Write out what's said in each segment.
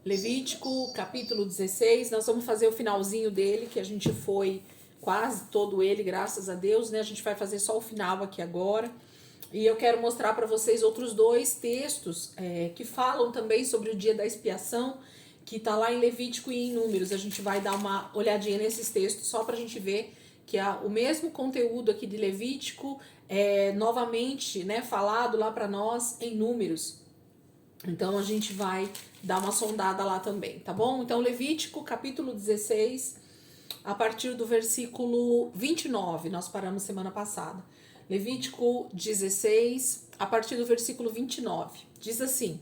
Levítico, capítulo 16, nós vamos fazer o finalzinho dele, que a gente foi quase todo ele, graças a Deus, né? A gente vai fazer só o final aqui agora. E eu quero mostrar para vocês outros dois textos que falam também sobre o dia da expiação, que está lá em Levítico e em Números. A gente vai dar uma olhadinha nesses textos só para a gente ver que o mesmo conteúdo aqui de Levítico é novamente, né, falado lá para nós em Números. Então a gente vai dar uma sondada lá também, tá bom? Então Levítico capítulo 16, a partir do versículo 29, nós paramos semana passada. Levítico 16, a partir do versículo 29, diz assim: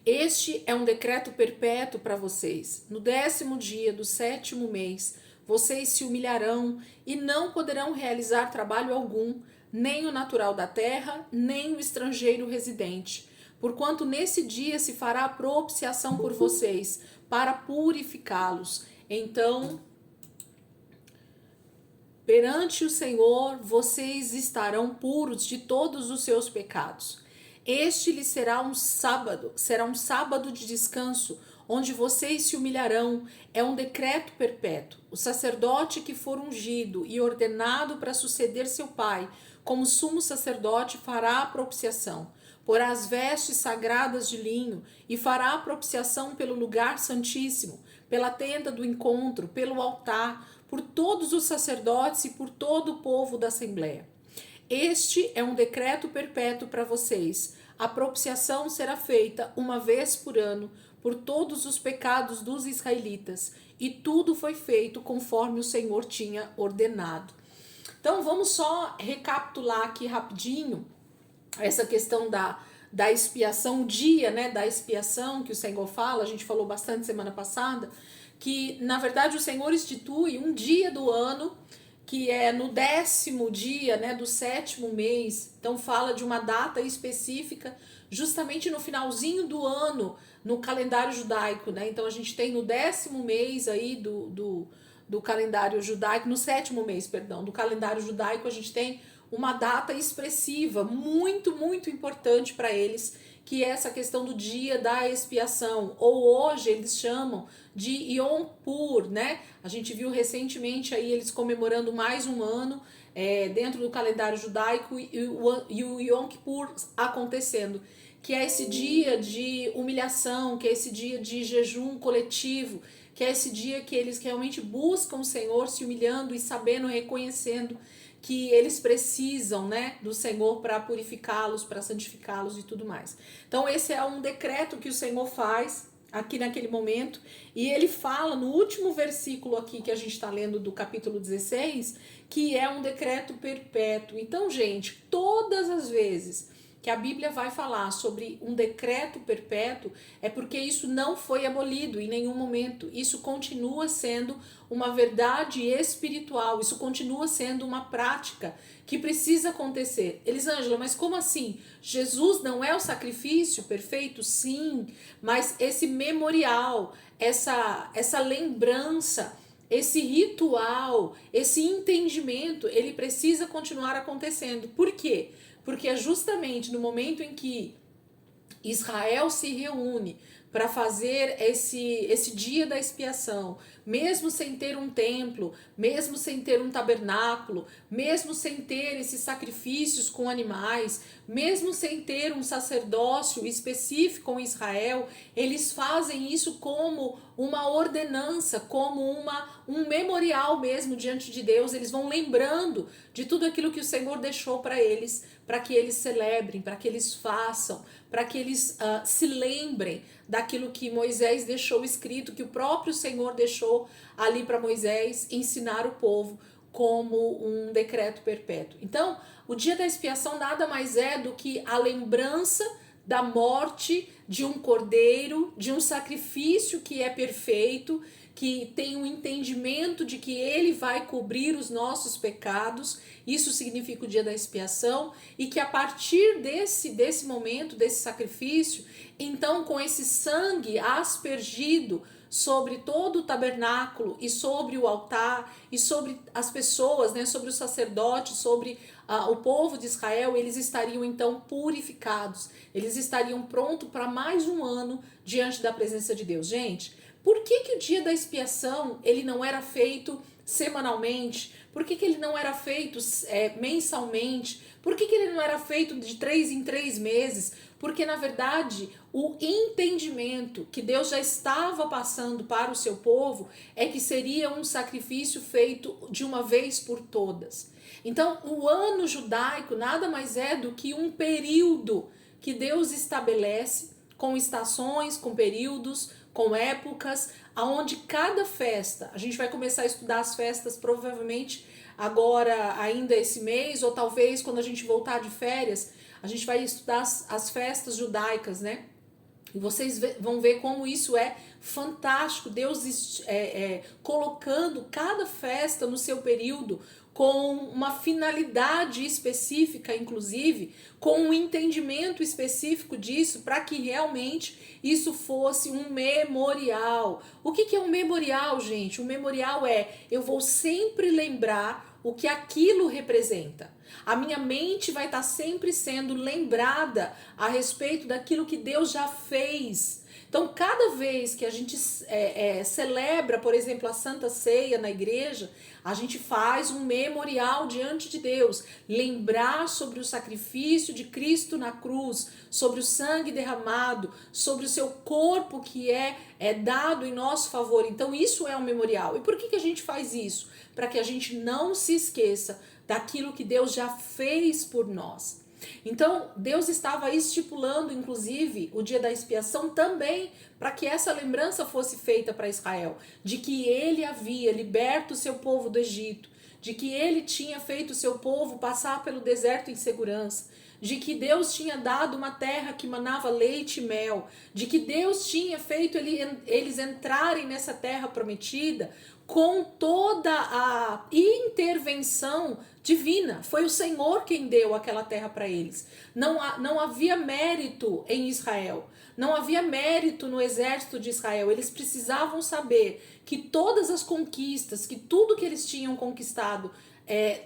Este é um decreto perpétuo para vocês. No 10º dia do 7º mês, vocês se humilharão e não poderão realizar trabalho algum, nem o natural da terra, nem o estrangeiro residente. Porquanto nesse dia se fará propiciação por vocês, para purificá-los. Então, perante o Senhor, vocês estarão puros de todos os seus pecados. Este lhes será um sábado de descanso, onde vocês se humilharão. É um decreto perpétuo. O sacerdote que for ungido e ordenado para suceder seu pai, como sumo sacerdote, fará a propiciação. Porá as vestes sagradas de linho e fará a propiciação pelo lugar santíssimo, pela tenda do encontro, pelo altar, por todos os sacerdotes e por todo o povo da Assembleia. Este é um decreto perpétuo para vocês. A propiciação será feita uma vez por ano por todos os pecados dos israelitas, e tudo foi feito conforme o Senhor tinha ordenado. Então vamos só recapitular aqui rapidinho essa questão da expiação, o dia, né, da expiação que o Senhor fala. A gente falou bastante semana passada, que na verdade o Senhor institui um dia do ano, que é no 10º dia, né, do 7º mês. Então fala de uma data específica, justamente no finalzinho do ano, no calendário judaico, né? Então a gente tem no 10º mês aí do calendário judaico, no 7º mês, perdão, do calendário judaico, a gente tem uma data expressiva, muito, muito importante para eles, que é essa questão do dia da expiação, ou hoje eles chamam de Yom Kippur, né? A gente viu recentemente aí eles comemorando mais um ano dentro do calendário judaico e o Yom Kippur acontecendo, que é esse dia de humilhação, que é esse dia de jejum coletivo, que é esse dia que eles realmente buscam o Senhor, se humilhando e sabendo, reconhecendo que eles precisam, né, do Senhor para purificá-los, para santificá-los e tudo mais. Então esse é um decreto que o Senhor faz aqui naquele momento, e ele fala no último versículo aqui que a gente está lendo do capítulo 16, que é um decreto perpétuo. Então, gente, todas as vezes que a Bíblia vai falar sobre um decreto perpétuo, é porque isso não foi abolido em nenhum momento. Isso continua sendo uma verdade espiritual, isso continua sendo uma prática que precisa acontecer. Elisângela, mas como assim? Jesus não é o sacrifício perfeito? Sim, mas esse memorial, essa lembrança, esse ritual, esse entendimento, ele precisa continuar acontecendo. Por quê? Porque é justamente no momento em que Israel se reúne para fazer esse dia da expiação, mesmo sem ter um templo, mesmo sem ter um tabernáculo, mesmo sem ter esses sacrifícios com animais, mesmo sem ter um sacerdócio específico em Israel, eles fazem isso como uma ordenança, como um memorial mesmo diante de Deus. Eles vão lembrando de tudo aquilo que o Senhor deixou para que eles celebrem, para que eles façam, para que eles se lembrem daquilo que Moisés deixou escrito, que o próprio Senhor deixou ali para Moisés ensinar o povo como um decreto perpétuo. Então, o dia da expiação nada mais é do que a lembrança da morte de um cordeiro, de um sacrifício que é perfeito, que tem um entendimento de que ele vai cobrir os nossos pecados. Isso significa o dia da expiação, e que a partir desse momento, desse sacrifício, então com esse sangue aspergido sobre todo o tabernáculo e sobre o altar e sobre as pessoas, né, sobre os sacerdotes, sobre o povo de Israel, eles estariam então purificados, eles estariam prontos para mais um ano diante da presença de Deus. Gente, por que que o dia da expiação ele não era feito semanalmente? Por que que ele não era feito mensalmente? Por que que ele não era feito de 3 em 3 meses? Porque, na verdade, o entendimento que Deus já estava passando para o seu povo é que seria um sacrifício feito de uma vez por todas. Então, o ano judaico nada mais é do que um período que Deus estabelece com estações, com períodos, com épocas, aonde cada festa, a gente vai começar a estudar as festas provavelmente agora ainda esse mês, ou talvez quando a gente voltar de férias, a gente vai estudar as festas judaicas, né? E vocês vão ver como isso é fantástico, Deus colocando cada festa no seu período com uma finalidade específica, inclusive, com um entendimento específico disso, para que realmente isso fosse um memorial. O que é um memorial, gente? Um memorial eu vou sempre lembrar o que aquilo representa. A minha mente vai estar sempre sendo lembrada a respeito daquilo que Deus já fez. Então, cada vez que a gente celebra, por exemplo, a Santa Ceia na igreja, a gente faz um memorial diante de Deus. Lembrar sobre o sacrifício de Cristo na cruz, sobre o sangue derramado, sobre o seu corpo que é dado em nosso favor. Então, isso é um memorial. E por que a gente faz isso? Para que a gente não se esqueça daquilo que Deus já fez por nós. Então, Deus estava estipulando, inclusive, o dia da expiação também para que essa lembrança fosse feita para Israel, de que ele havia liberto o seu povo do Egito, de que ele tinha feito o seu povo passar pelo deserto em segurança, de que Deus tinha dado uma terra que manava leite e mel, de que Deus tinha feito eles entrarem nessa terra prometida com toda a intervenção divina. Foi o Senhor quem deu aquela terra para eles. Não havia mérito em Israel, não havia mérito no exército de Israel. Eles precisavam saber que todas as conquistas, que tudo que eles tinham conquistado,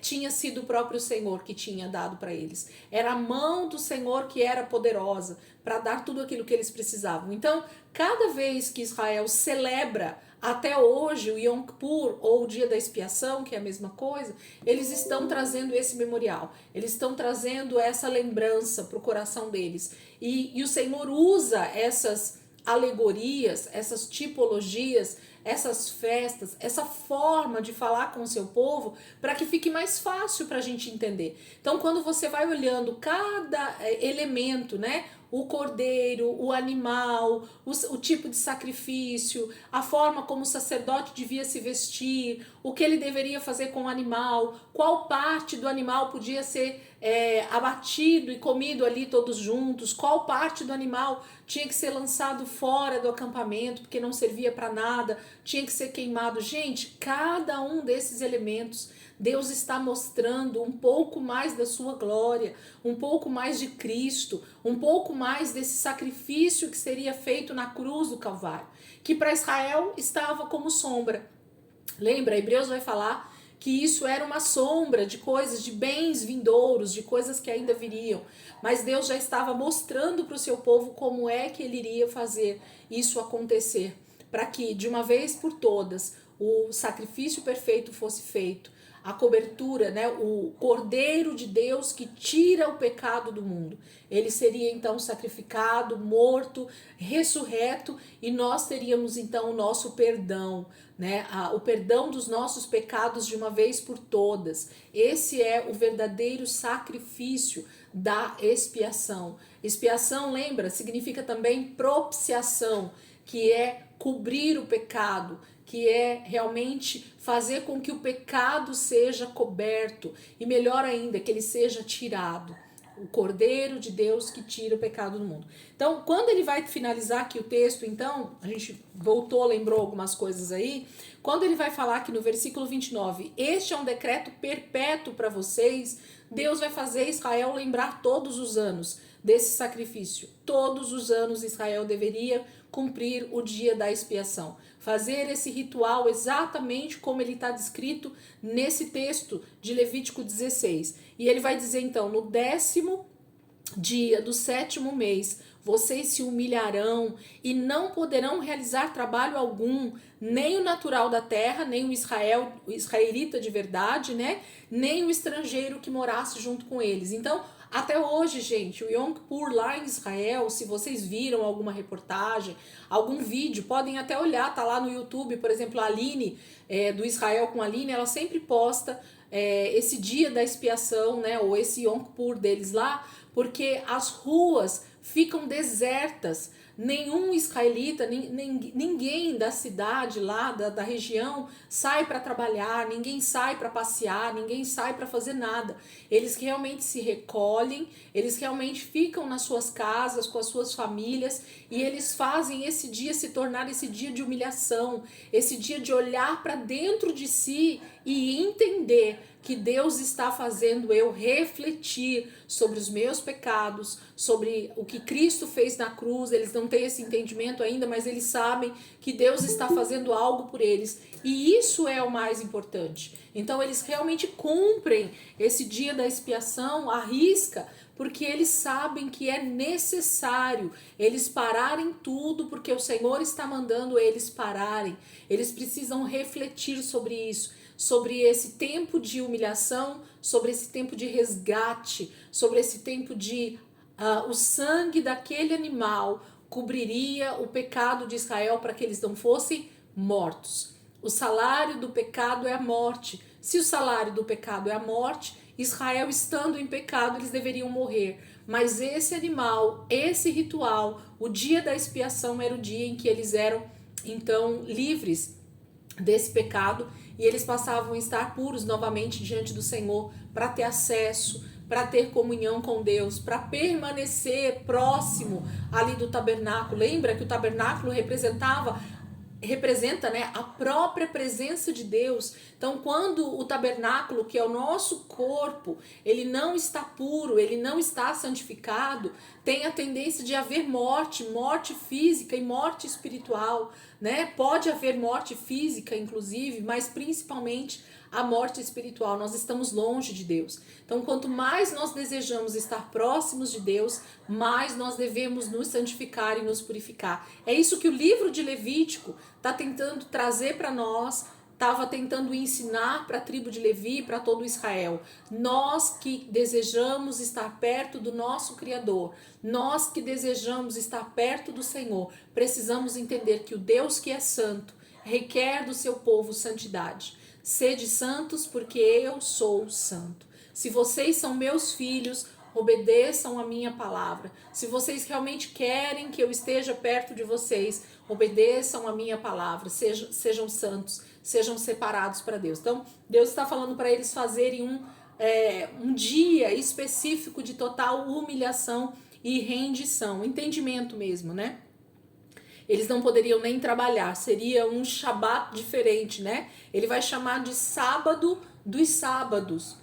tinha sido o próprio Senhor que tinha dado para eles. Era a mão do Senhor que era poderosa para dar tudo aquilo que eles precisavam. Então, cada vez que Israel celebra até hoje o Yom Kippur ou o dia da expiação, que é a mesma coisa, eles estão trazendo esse memorial, eles estão trazendo essa lembrança para o coração deles. E o Senhor usa essas alegorias, essas tipologias, essas festas, essa forma de falar com o seu povo para que fique mais fácil para a gente entender. Então, quando você vai olhando cada elemento, né? O cordeiro, o animal, o tipo de sacrifício, a forma como o sacerdote devia se vestir, o que ele deveria fazer com o animal, qual parte do animal podia ser abatido e comido ali todos juntos, qual parte do animal tinha que ser lançado fora do acampamento porque não servia para nada, tinha que ser queimado. Gente, cada um desses elementos Deus está mostrando um pouco mais da sua glória, um pouco mais de Cristo, um pouco mais desse sacrifício que seria feito na cruz do Calvário, que para Israel estava como sombra. Lembra, Hebreus vai falar que isso era uma sombra de coisas, de bens vindouros, de coisas que ainda viriam. Mas Deus já estava mostrando para o seu povo como é que ele iria fazer isso acontecer, para que de uma vez por todas o sacrifício perfeito fosse feito. A cobertura, né, o Cordeiro de Deus que tira o pecado do mundo. Ele seria então sacrificado, morto, ressurreto, e nós teríamos então o nosso perdão, né, o perdão dos nossos pecados de uma vez por todas. Esse é o verdadeiro sacrifício da expiação. Expiação, lembra, significa também propiciação, que é cobrir o pecado, que é realmente fazer com que o pecado seja coberto e, melhor ainda, que ele seja tirado. O Cordeiro de Deus que tira o pecado do mundo. Então, quando ele vai finalizar aqui o texto, então, a gente voltou, lembrou algumas coisas aí, quando ele vai falar aqui no versículo 29, este é um decreto perpétuo para vocês, Deus vai fazer Israel lembrar todos os anos desse sacrifício. Todos os anos Israel deveria cumprir o dia da expiação. Fazer esse ritual exatamente como ele está descrito nesse texto de Levítico 16. E ele vai dizer então, no 10º dia do 7º mês, vocês se humilharão e não poderão realizar trabalho algum, nem o natural da terra, nem o israelita de verdade, né? Nem o estrangeiro que morasse junto com eles. Então, até hoje, gente, o Yom Kippur lá em Israel, se vocês viram alguma reportagem, algum vídeo, podem até olhar, tá lá no YouTube, por exemplo, a Aline, do Israel com a Aline, ela sempre posta esse dia da expiação, né, ou esse Yom Kippur deles lá, porque as ruas ficam desertas, nenhum israelita, ninguém da cidade lá, da região, sai para trabalhar, ninguém sai para passear, ninguém sai para fazer nada. Eles realmente se recolhem, eles realmente ficam nas suas casas, com as suas famílias, e eles fazem esse dia se tornar esse dia de humilhação, esse dia de olhar para dentro de si e entender que Deus está fazendo eu refletir sobre os meus pecados, sobre o que Cristo fez na cruz. Eles não têm esse entendimento ainda, mas eles sabem que Deus está fazendo algo por eles. E isso é o mais importante. Então eles realmente cumprem esse dia da expiação à risca, porque eles sabem que é necessário eles pararem tudo, porque o Senhor está mandando eles pararem. Eles precisam refletir sobre isso, sobre esse tempo de humilhação, sobre esse tempo de resgate, sobre esse tempo de o sangue daquele animal cobriria o pecado de Israel para que eles não fossem mortos. O salário do pecado é a morte. Se o salário do pecado é a morte, Israel estando em pecado, eles deveriam morrer. Mas esse animal, esse ritual, o dia da expiação era o dia em que eles eram então livres desse pecado, e eles passavam a estar puros novamente diante do Senhor, para ter acesso, para ter comunhão com Deus, para permanecer próximo ali do tabernáculo. Lembra que o tabernáculo representa, né, a própria presença de Deus. Então, quando o tabernáculo, que é o nosso corpo, ele não está puro, ele não está santificado, tem a tendência de haver morte física e morte espiritual, né? Pode haver morte física, inclusive, mas principalmente a morte espiritual. Nós estamos longe de Deus. Então, quanto mais nós desejamos estar próximos de Deus, mais nós devemos nos santificar e nos purificar. É isso que o livro de Levítico está tentando trazer para nós, estava tentando ensinar para a tribo de Levi, para todo Israel. Nós que desejamos estar perto do nosso Criador, nós que desejamos estar perto do Senhor, precisamos entender que o Deus que é santo requer do seu povo santidade. Sede santos, porque eu sou santo. Se vocês são meus filhos, obedeçam a minha palavra. Se vocês realmente querem que eu esteja perto de vocês, obedeçam a minha palavra. Sejam santos, sejam separados para Deus. Então, Deus está falando para eles fazerem um dia específico de total humilhação e rendição. Entendimento mesmo, né? Eles não poderiam nem trabalhar, seria um Shabat diferente, né? Ele vai chamar de sábado dos sábados,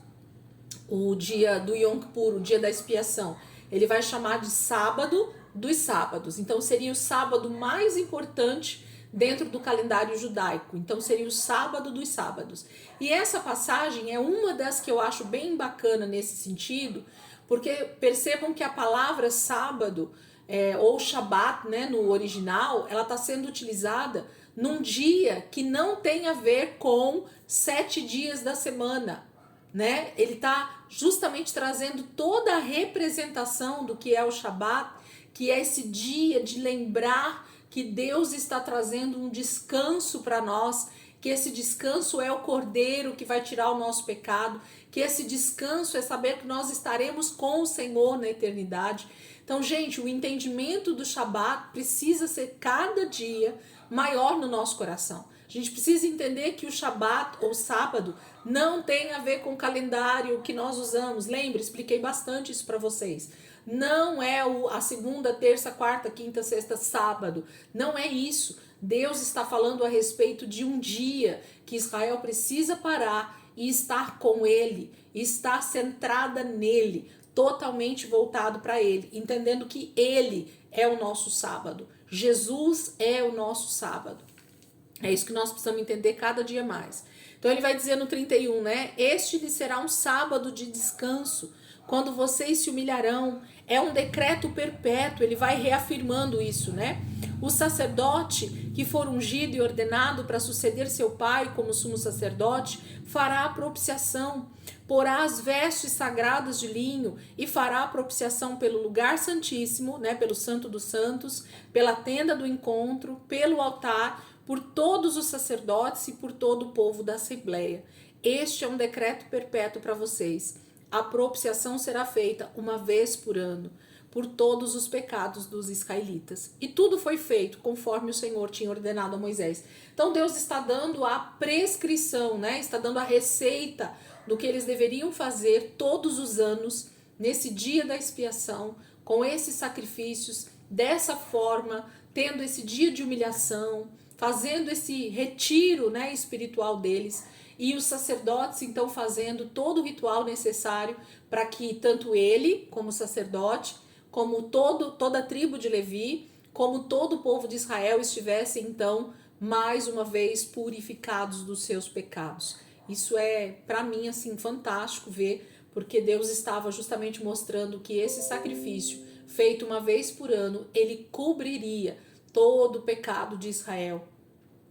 o dia do Yom Kippur, o dia da expiação. Ele vai chamar de sábado dos sábados. Então seria o sábado mais importante dentro do calendário judaico. Então seria o sábado dos sábados. E essa passagem é uma das que eu acho bem bacana nesse sentido, porque percebam que a palavra sábado, ou Shabat, né, no original, ela está sendo utilizada num dia que não tem a ver com 7 dias da semana, né? Ele está justamente trazendo toda a representação do que é o Shabat, que é esse dia de lembrar que Deus está trazendo um descanso para nós, que esse descanso é o Cordeiro que vai tirar o nosso pecado, que esse descanso é saber que nós estaremos com o Senhor na eternidade. Então, gente, o entendimento do Shabat precisa ser cada dia maior no nosso coração. A gente precisa entender que o Shabat ou sábado não tem a ver com o calendário que nós usamos. Lembra, expliquei bastante isso para vocês. Não é a segunda, terça, quarta, quinta, sexta, sábado. Não é isso. Deus está falando a respeito de um dia que Israel precisa parar e estar com ele, estar centrada nele, totalmente voltado para ele, entendendo que ele é o nosso sábado. Jesus é o nosso sábado. É isso que nós precisamos entender cada dia mais. Então ele vai dizer no 31, né? Este lhe será um sábado de descanso, quando vocês se humilharão. É um decreto perpétuo, ele vai reafirmando isso, né? O sacerdote que for ungido e ordenado para suceder seu pai como sumo sacerdote, fará a propiciação, porá as vestes sagradas de linho e fará a propiciação pelo lugar santíssimo, né? Pelo santo dos santos, pela tenda do encontro, pelo altar, por todos os sacerdotes e por todo o povo da Assembleia. Este é um decreto perpétuo para vocês. A propiciação será feita uma vez por ano, por todos os pecados dos israelitas. E tudo foi feito conforme o Senhor tinha ordenado a Moisés. Então Deus está dando a prescrição, né? Está dando a receita do que eles deveriam fazer todos os anos, nesse dia da expiação, com esses sacrifícios, dessa forma, tendo esse dia de humilhação, fazendo esse retiro, né, espiritual deles, e os sacerdotes então fazendo todo o ritual necessário para que tanto ele, como sacerdote, como toda a tribo de Levi, como todo o povo de Israel estivessem então mais uma vez purificados dos seus pecados. Isso é para mim assim fantástico ver, porque Deus estava justamente mostrando que esse sacrifício feito uma vez por ano, ele cobriria todo o pecado de Israel.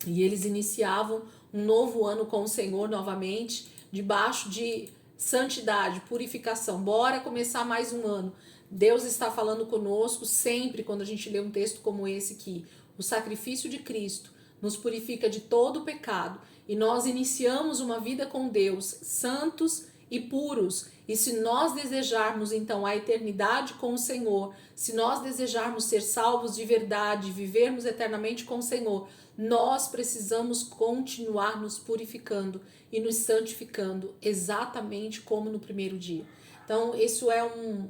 E eles iniciavam um novo ano com o Senhor novamente, debaixo de santidade, purificação. Bora começar mais um ano. Deus está falando conosco sempre quando a gente lê um texto como esse, que o sacrifício de Cristo nos purifica de todo o pecado e nós iniciamos uma vida com Deus santos e puros. E se nós desejarmos então a eternidade com o Senhor, se nós desejarmos ser salvos de verdade, vivermos eternamente com o Senhor, nós precisamos continuar nos purificando e nos santificando exatamente como no primeiro dia. Então isso é um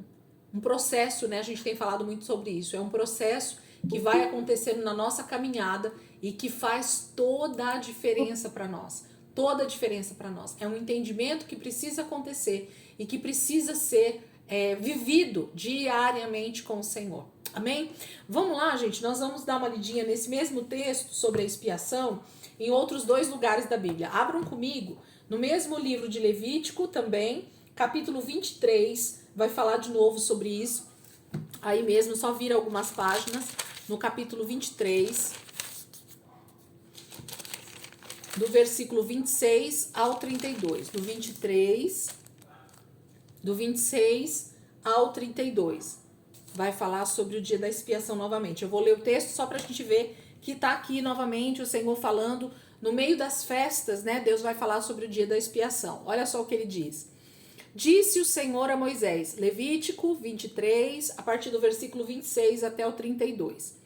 processo, né? A gente tem falado muito sobre isso. É um processo que vai acontecendo na nossa caminhada e que faz toda a diferença para nós. Toda a diferença para nós. É um entendimento que precisa acontecer e que precisa ser vivido diariamente com o Senhor. Amém? Vamos lá, gente. Nós vamos dar uma lidinha nesse mesmo texto sobre a expiação em outros 2 lugares da Bíblia. Abram comigo no mesmo livro de Levítico também, capítulo 23. Vai falar de novo sobre isso. Aí mesmo, só vira algumas páginas. No capítulo 23, do versículo 26 ao 32. Do 23, do 26 ao 32. Vai falar sobre o dia da expiação novamente. Eu vou ler o texto só para a gente ver que está aqui novamente o Senhor falando no meio das festas, né? Deus vai falar sobre o dia da expiação. Olha só o que ele diz. Disse o Senhor a Moisés, Levítico 23, a partir do versículo 26 até o 32.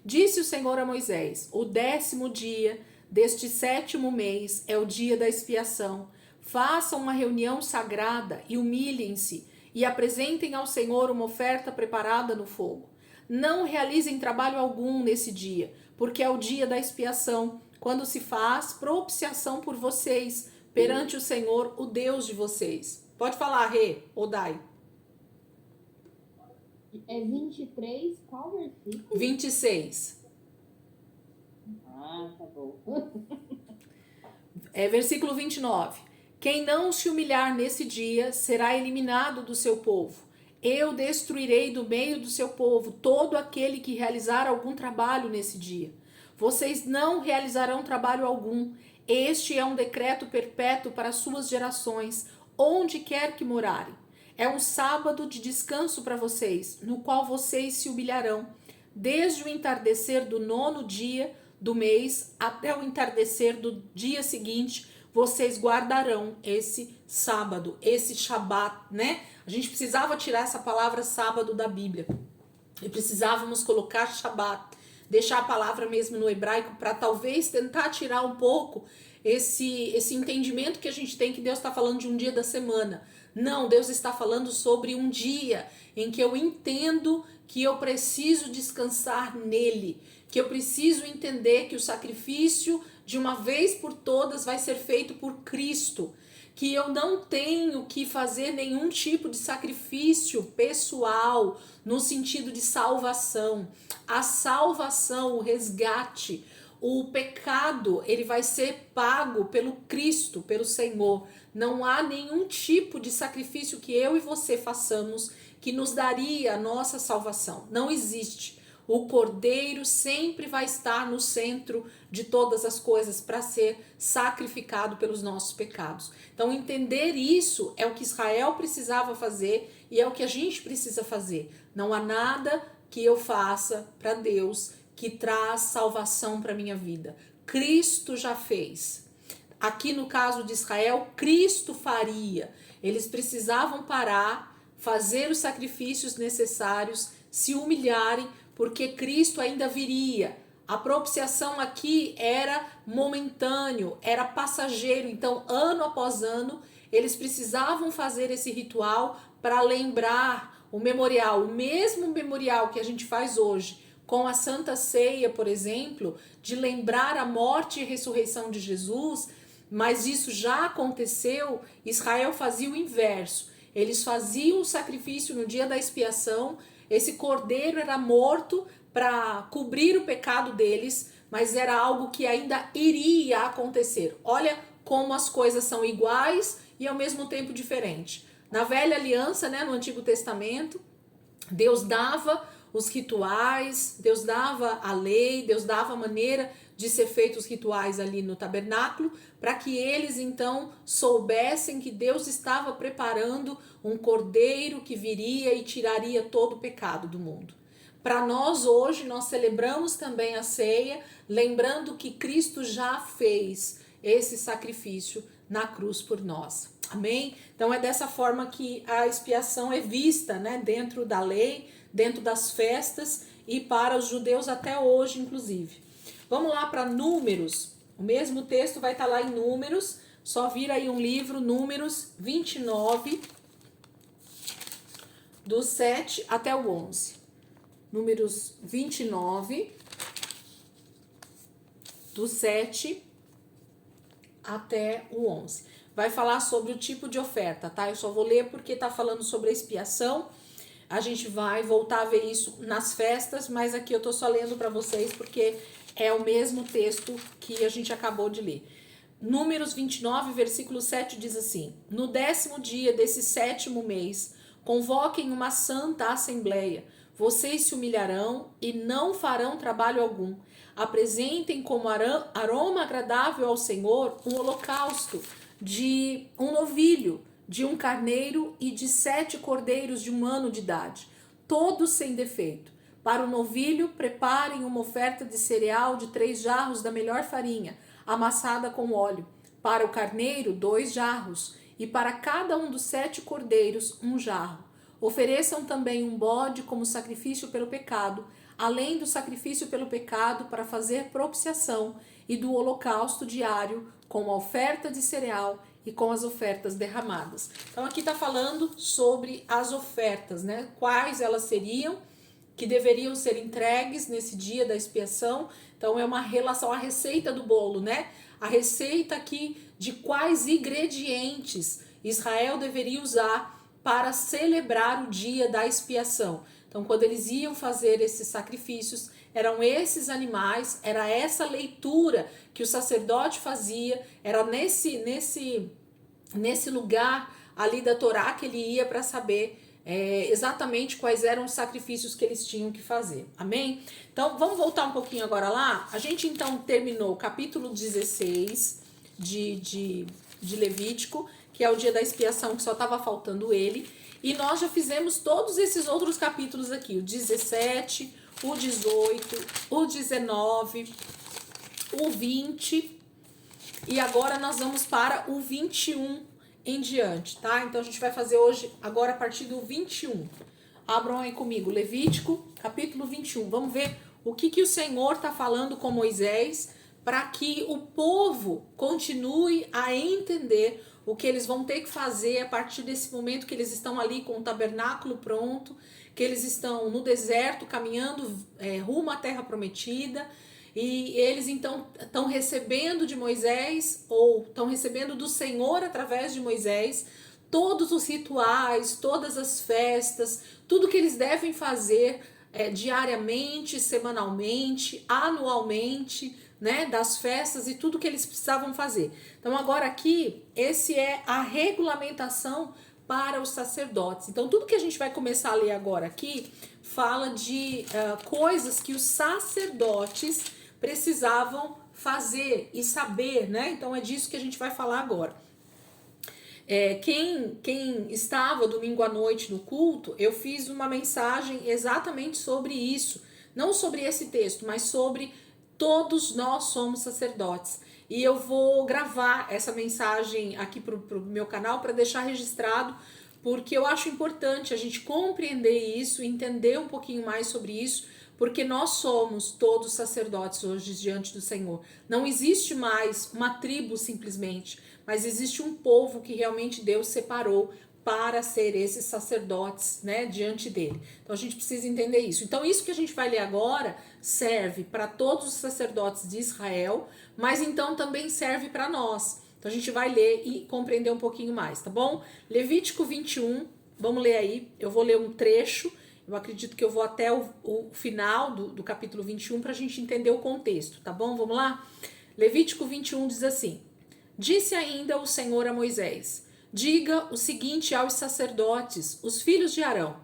Disse o Senhor a Moisés, o 10º dia deste 7º mês é o dia da expiação. Façam uma reunião sagrada e humilhem-se e apresentem ao Senhor uma oferta preparada no fogo. Não realizem trabalho algum nesse dia, porque é o dia da expiação, quando se faz propiciação por vocês perante o Senhor, o Deus de vocês. Pode falar, Rê, Odai. É 23, qual versículo? 26. Ah, tá bom. Versículo 29. Quem não se humilhar nesse dia será eliminado do seu povo. Eu destruirei do meio do seu povo todo aquele que realizar algum trabalho nesse dia. Vocês não realizarão trabalho algum. Este é um decreto perpétuo para suas gerações, onde quer que morarem. É um sábado de descanso para vocês, no qual vocês se humilharão, desde o entardecer do 9º dia do mês até o entardecer do dia seguinte. Vocês guardarão esse sábado, esse Shabat, né? A gente precisava tirar essa palavra sábado da Bíblia. E precisávamos colocar Shabat, deixar a palavra mesmo no hebraico para talvez tentar tirar um pouco esse entendimento que a gente tem que Deus está falando de um dia da semana. Não, Deus está falando sobre um dia em que eu entendo que eu preciso descansar nele, que eu preciso entender que o sacrifício de uma vez por todas vai ser feito por Cristo, que eu não tenho que fazer nenhum tipo de sacrifício pessoal no sentido de salvação. A salvação, o resgate, o pecado, ele vai ser pago pelo Cristo, pelo Senhor. Não há nenhum tipo de sacrifício que eu e você façamos que nos daria a nossa salvação. Não existe. O Cordeiro sempre vai estar no centro de todas as coisas para ser sacrificado pelos nossos pecados. Então, entender isso é o que Israel precisava fazer e é o que a gente precisa fazer. Não há nada que eu faça para Deus que traz salvação para minha vida. Cristo já fez. Aqui no caso de Israel, Cristo faria. Eles precisavam parar, fazer os sacrifícios necessários, se humilharem, porque Cristo ainda viria. A propiciação aqui era momentâneo, era passageiro. Então, ano após ano, eles precisavam fazer esse ritual para lembrar o memorial, o mesmo memorial que a gente faz hoje, com a Santa Ceia, por exemplo, de lembrar a morte e ressurreição de Jesus, mas isso já aconteceu. Israel fazia o inverso. Eles faziam o sacrifício no dia da expiação, esse cordeiro era morto para cobrir o pecado deles, mas era algo que ainda iria acontecer. Olha como as coisas são iguais e ao mesmo tempo diferentes. Na velha aliança, né, no Antigo Testamento, Deus dava os rituais, Deus dava a lei, Deus dava a maneira de ser feitos os rituais ali no tabernáculo, para que eles então soubessem que Deus estava preparando um cordeiro que viria e tiraria todo o pecado do mundo. Para nós hoje, nós celebramos também a ceia, lembrando que Cristo já fez esse sacrifício na cruz por nós. Amém? Então é dessa forma que a expiação é vista, né, dentro da lei, dentro das festas e para os judeus até hoje, inclusive. Vamos lá para Números. O mesmo texto vai estar lá em Números, só vira aí um livro, Números 29, do 7 até o 11. Números 29, do 7 até o 11. Vai falar sobre o tipo de oferta, tá? Eu só vou ler porque tá falando sobre a expiação. A gente vai voltar a ver isso nas festas, mas aqui eu tô só lendo para vocês porque é o mesmo texto que a gente acabou de ler. Números 29, versículo 7 diz assim: No 10º dia desse 7º mês, convoquem uma santa assembleia. Vocês se humilharão e não farão trabalho algum. Apresentem como aroma agradável ao Senhor um holocausto de um novilho, de um carneiro e de 7 cordeiros de 1 ano de idade, todos sem defeito. Para o novilho, preparem uma oferta de cereal de 3 jarros da melhor farinha, amassada com óleo. Para o carneiro, 2 jarros. E para cada um dos 7 cordeiros, 1 jarro. Ofereçam também um bode como sacrifício pelo pecado, além do sacrifício pelo pecado para fazer propiciação e do holocausto diário com a oferta de cereal e com as ofertas derramadas. Então aqui está falando sobre as ofertas, né? Quais elas seriam, que deveriam ser entregues nesse dia da expiação. Então é uma relação, a receita do bolo, né? A receita aqui de quais ingredientes Israel deveria usar para celebrar o dia da expiação. Então, quando eles iam fazer esses sacrifícios, eram esses animais, era essa leitura que o sacerdote fazia, era nesse lugar ali da Torá que ele ia para saber exatamente quais eram os sacrifícios que eles tinham que fazer. Amém? Então, vamos voltar um pouquinho agora lá. A gente então terminou o capítulo 16 de Levítico, que é o dia da expiação, que só estava faltando ele. E nós já fizemos todos esses outros capítulos aqui, o 17, o 18, o 19, o 20, e agora nós vamos para o 21 em diante, tá? Então a gente vai fazer hoje, agora a partir do 21. Abram aí comigo, Levítico, capítulo 21. Vamos ver o que o Senhor está falando com Moisés para que o povo continue a entender o que eles vão ter que fazer a partir desse momento que eles estão ali com o tabernáculo pronto, que eles estão no deserto caminhando rumo à terra prometida e eles então estão recebendo de Moisés, ou estão recebendo do Senhor através de Moisés, todos os rituais, todas as festas, tudo que eles devem fazer diariamente, semanalmente, anualmente, né, das festas e tudo que eles precisavam fazer. Então agora aqui, esse é a regulamentação para os sacerdotes. Então tudo que a gente vai começar a ler agora aqui fala de coisas que os sacerdotes precisavam fazer e saber, né? Então é disso que a gente vai falar agora. Quem estava domingo à noite no culto, eu fiz uma mensagem exatamente sobre isso, não sobre esse texto, mas sobre todos nós somos sacerdotes. E eu vou gravar essa mensagem aqui pro meu canal para deixar registrado, porque eu acho importante a gente compreender isso, entender um pouquinho mais sobre isso, porque nós somos todos sacerdotes hoje diante do Senhor. Não existe mais uma tribo simplesmente, mas existe um povo que realmente Deus separou para ser esses sacerdotes, né, diante dele. Então a gente precisa entender isso. Então isso que a gente vai ler agora serve para todos os sacerdotes de Israel, mas então também serve para nós. Então a gente vai ler e compreender um pouquinho mais, tá bom? Levítico 21, vamos ler aí. Eu vou ler um trecho, eu acredito que eu vou até o final do capítulo 21 para a gente entender o contexto, tá bom? Vamos lá? Levítico 21 diz assim: Disse ainda o Senhor a Moisés: Diga o seguinte aos sacerdotes, os filhos de Arão: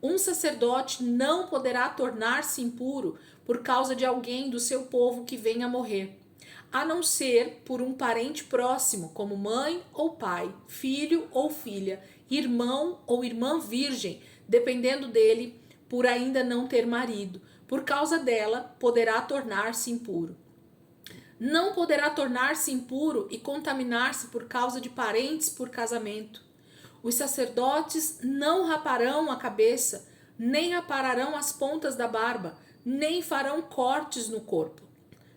Um sacerdote não poderá tornar-se impuro por causa de alguém do seu povo que venha a morrer, a não ser por um parente próximo, como mãe ou pai, filho ou filha, irmão ou irmã virgem, dependendo dele, por ainda não ter marido. Por causa dela, poderá tornar-se impuro. Não poderá tornar-se impuro e contaminar-se por causa de parentes por casamento. Os sacerdotes não raparão a cabeça, nem apararão as pontas da barba, nem farão cortes no corpo.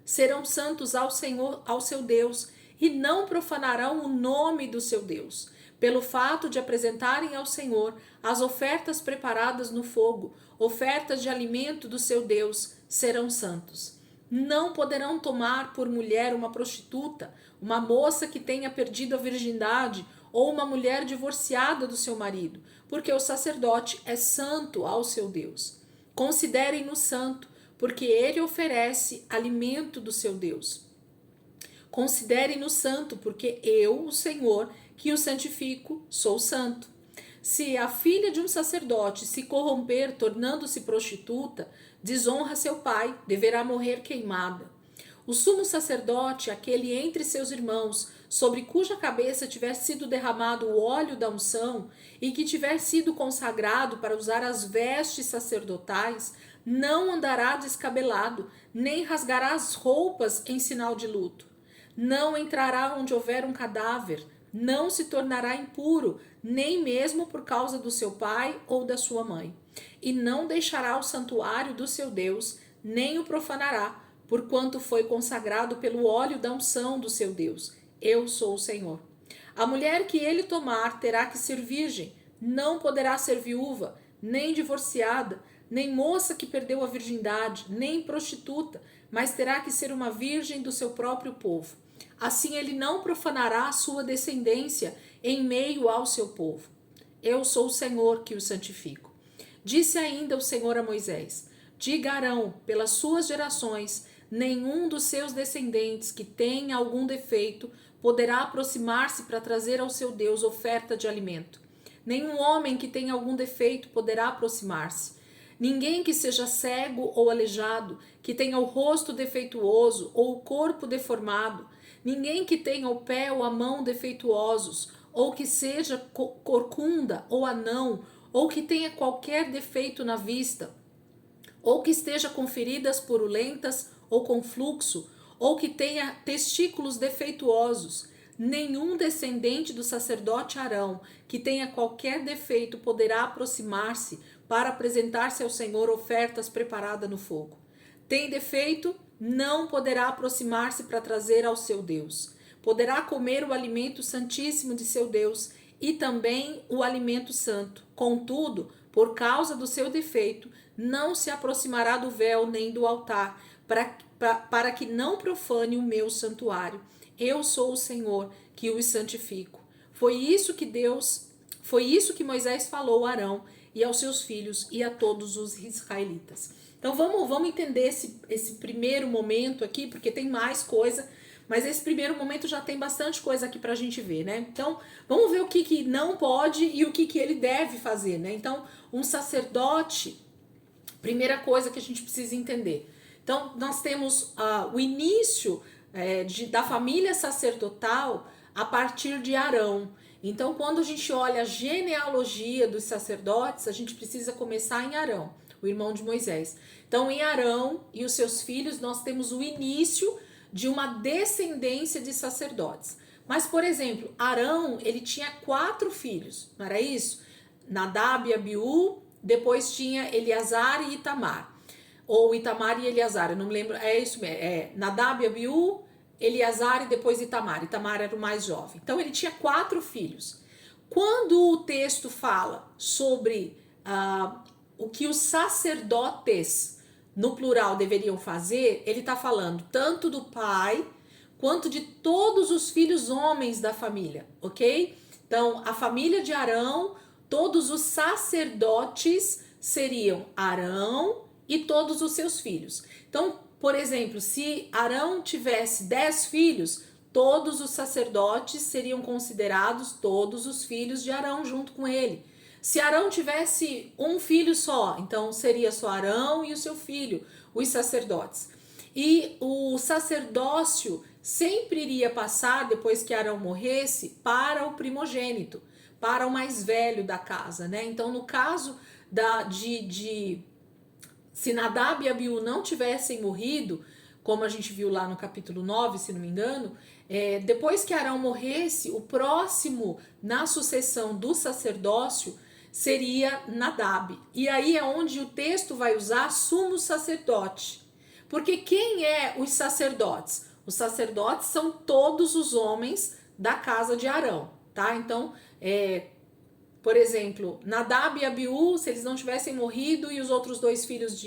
Serão santos ao Senhor, ao seu Deus, e não profanarão o nome do seu Deus, pelo fato de apresentarem ao Senhor as ofertas preparadas no fogo, ofertas de alimento do seu Deus, serão santos. Não poderão tomar por mulher uma prostituta, uma moça que tenha perdido a virgindade, ou uma mulher divorciada do seu marido, porque o sacerdote é santo ao seu Deus. Considerem-no santo, porque ele oferece alimento do seu Deus. Considerem-no santo, porque eu, o Senhor, que o santifico, sou santo. Se a filha de um sacerdote se corromper, tornando-se prostituta, desonra seu pai, deverá morrer queimada. O sumo sacerdote, aquele entre seus irmãos, sobre cuja cabeça tiver sido derramado o óleo da unção e que tiver sido consagrado para usar as vestes sacerdotais, não andará descabelado, nem rasgará as roupas em sinal de luto. Não entrará onde houver um cadáver, não se tornará impuro, nem mesmo por causa do seu pai ou da sua mãe. E não deixará o santuário do seu Deus, nem o profanará, porquanto foi consagrado pelo óleo da unção do seu Deus. Eu sou o Senhor. A mulher que ele tomar terá que ser virgem, não poderá ser viúva, nem divorciada, nem moça que perdeu a virgindade, nem prostituta, mas terá que ser uma virgem do seu próprio povo. Assim ele não profanará a sua descendência em meio ao seu povo. Eu sou o Senhor que o santifico. Disse ainda o Senhor a Moisés: Diga a Arão, pelas suas gerações, nenhum dos seus descendentes que tenha algum defeito poderá aproximar-se para trazer ao seu Deus oferta de alimento. Nenhum homem que tenha algum defeito poderá aproximar-se. Ninguém que seja cego ou aleijado, que tenha o rosto defeituoso ou o corpo deformado, ninguém que tenha o pé ou a mão defeituosos, ou que seja corcunda ou anão, ou que tenha qualquer defeito na vista, ou que esteja com feridas purulentas ou com fluxo, ou que tenha testículos defeituosos, nenhum descendente do sacerdote Arão que tenha qualquer defeito poderá aproximar-se para apresentar-se ao Senhor ofertas preparadas no fogo. Tem defeito? Não poderá aproximar-se para trazer ao seu Deus. Poderá comer o alimento santíssimo de seu Deus e também o alimento santo. Contudo, por causa do seu defeito, não se aproximará do véu nem do altar, para que não profane o meu santuário. Eu sou o Senhor que os santifico. Foi isso que Moisés falou a Arão e aos seus filhos e a todos os israelitas. Então vamos entender esse primeiro momento aqui, porque tem mais coisa, mas esse primeiro momento já tem bastante coisa aqui pra gente ver, né? Então vamos ver o que não pode e o que ele deve fazer, né? Então um sacerdote, primeira coisa que a gente precisa entender. Então nós temos o início da família sacerdotal a partir de Arão. Então, quando a gente olha a genealogia dos sacerdotes, a gente precisa começar em Arão, o irmão de Moisés. Então, em Arão e os seus filhos, nós temos o início de uma descendência de sacerdotes. Mas, por exemplo, Arão, ele tinha 4 filhos, não era isso? Nadab e Abiú, depois tinha Eleazar e Itamar. Ou Itamar e Eleazar, eu não me lembro, é isso mesmo, Nadab e Abiú, Eleazar e depois Itamar. Itamar era o mais jovem. Então ele tinha 4 filhos. Quando o texto fala sobre o que os sacerdotes, no plural, deveriam fazer, ele está falando tanto do pai quanto de todos os filhos homens da família, ok? Então a família de Arão, todos os sacerdotes seriam Arão e todos os seus filhos. Então, por exemplo, se Arão tivesse 10 filhos, todos os sacerdotes seriam considerados todos os filhos de Arão junto com ele. Se Arão tivesse um filho só, então seria só Arão e o seu filho, os sacerdotes. E o sacerdócio sempre iria passar, depois que Arão morresse, para o primogênito, para o mais velho da casa, né? Então, no caso se Nadab e Abiú não tivessem morrido, como a gente viu lá no capítulo 9, se não me engano, depois que Arão morresse, o próximo na sucessão do sacerdócio seria Nadab. E aí é onde o texto vai usar sumo sacerdote. Porque quem é os sacerdotes? Os sacerdotes são todos os homens da casa de Arão, tá? Então, por exemplo, Nadab e Abiú, se eles não tivessem morrido, e os outros 2 filhos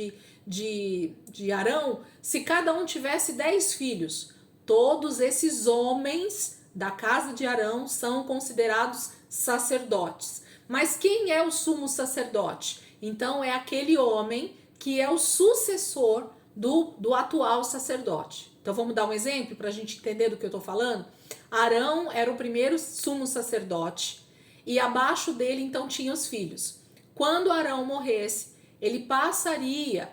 de Arão, se cada um tivesse 10 filhos, todos esses homens da casa de Arão são considerados sacerdotes. Mas quem é o sumo sacerdote? Então é aquele homem que é o sucessor do atual sacerdote. Então vamos dar um exemplo para a gente entender do que eu estou falando? Arão era o primeiro sumo sacerdote, e abaixo dele, então, tinha os filhos. Quando Arão morresse, ele passaria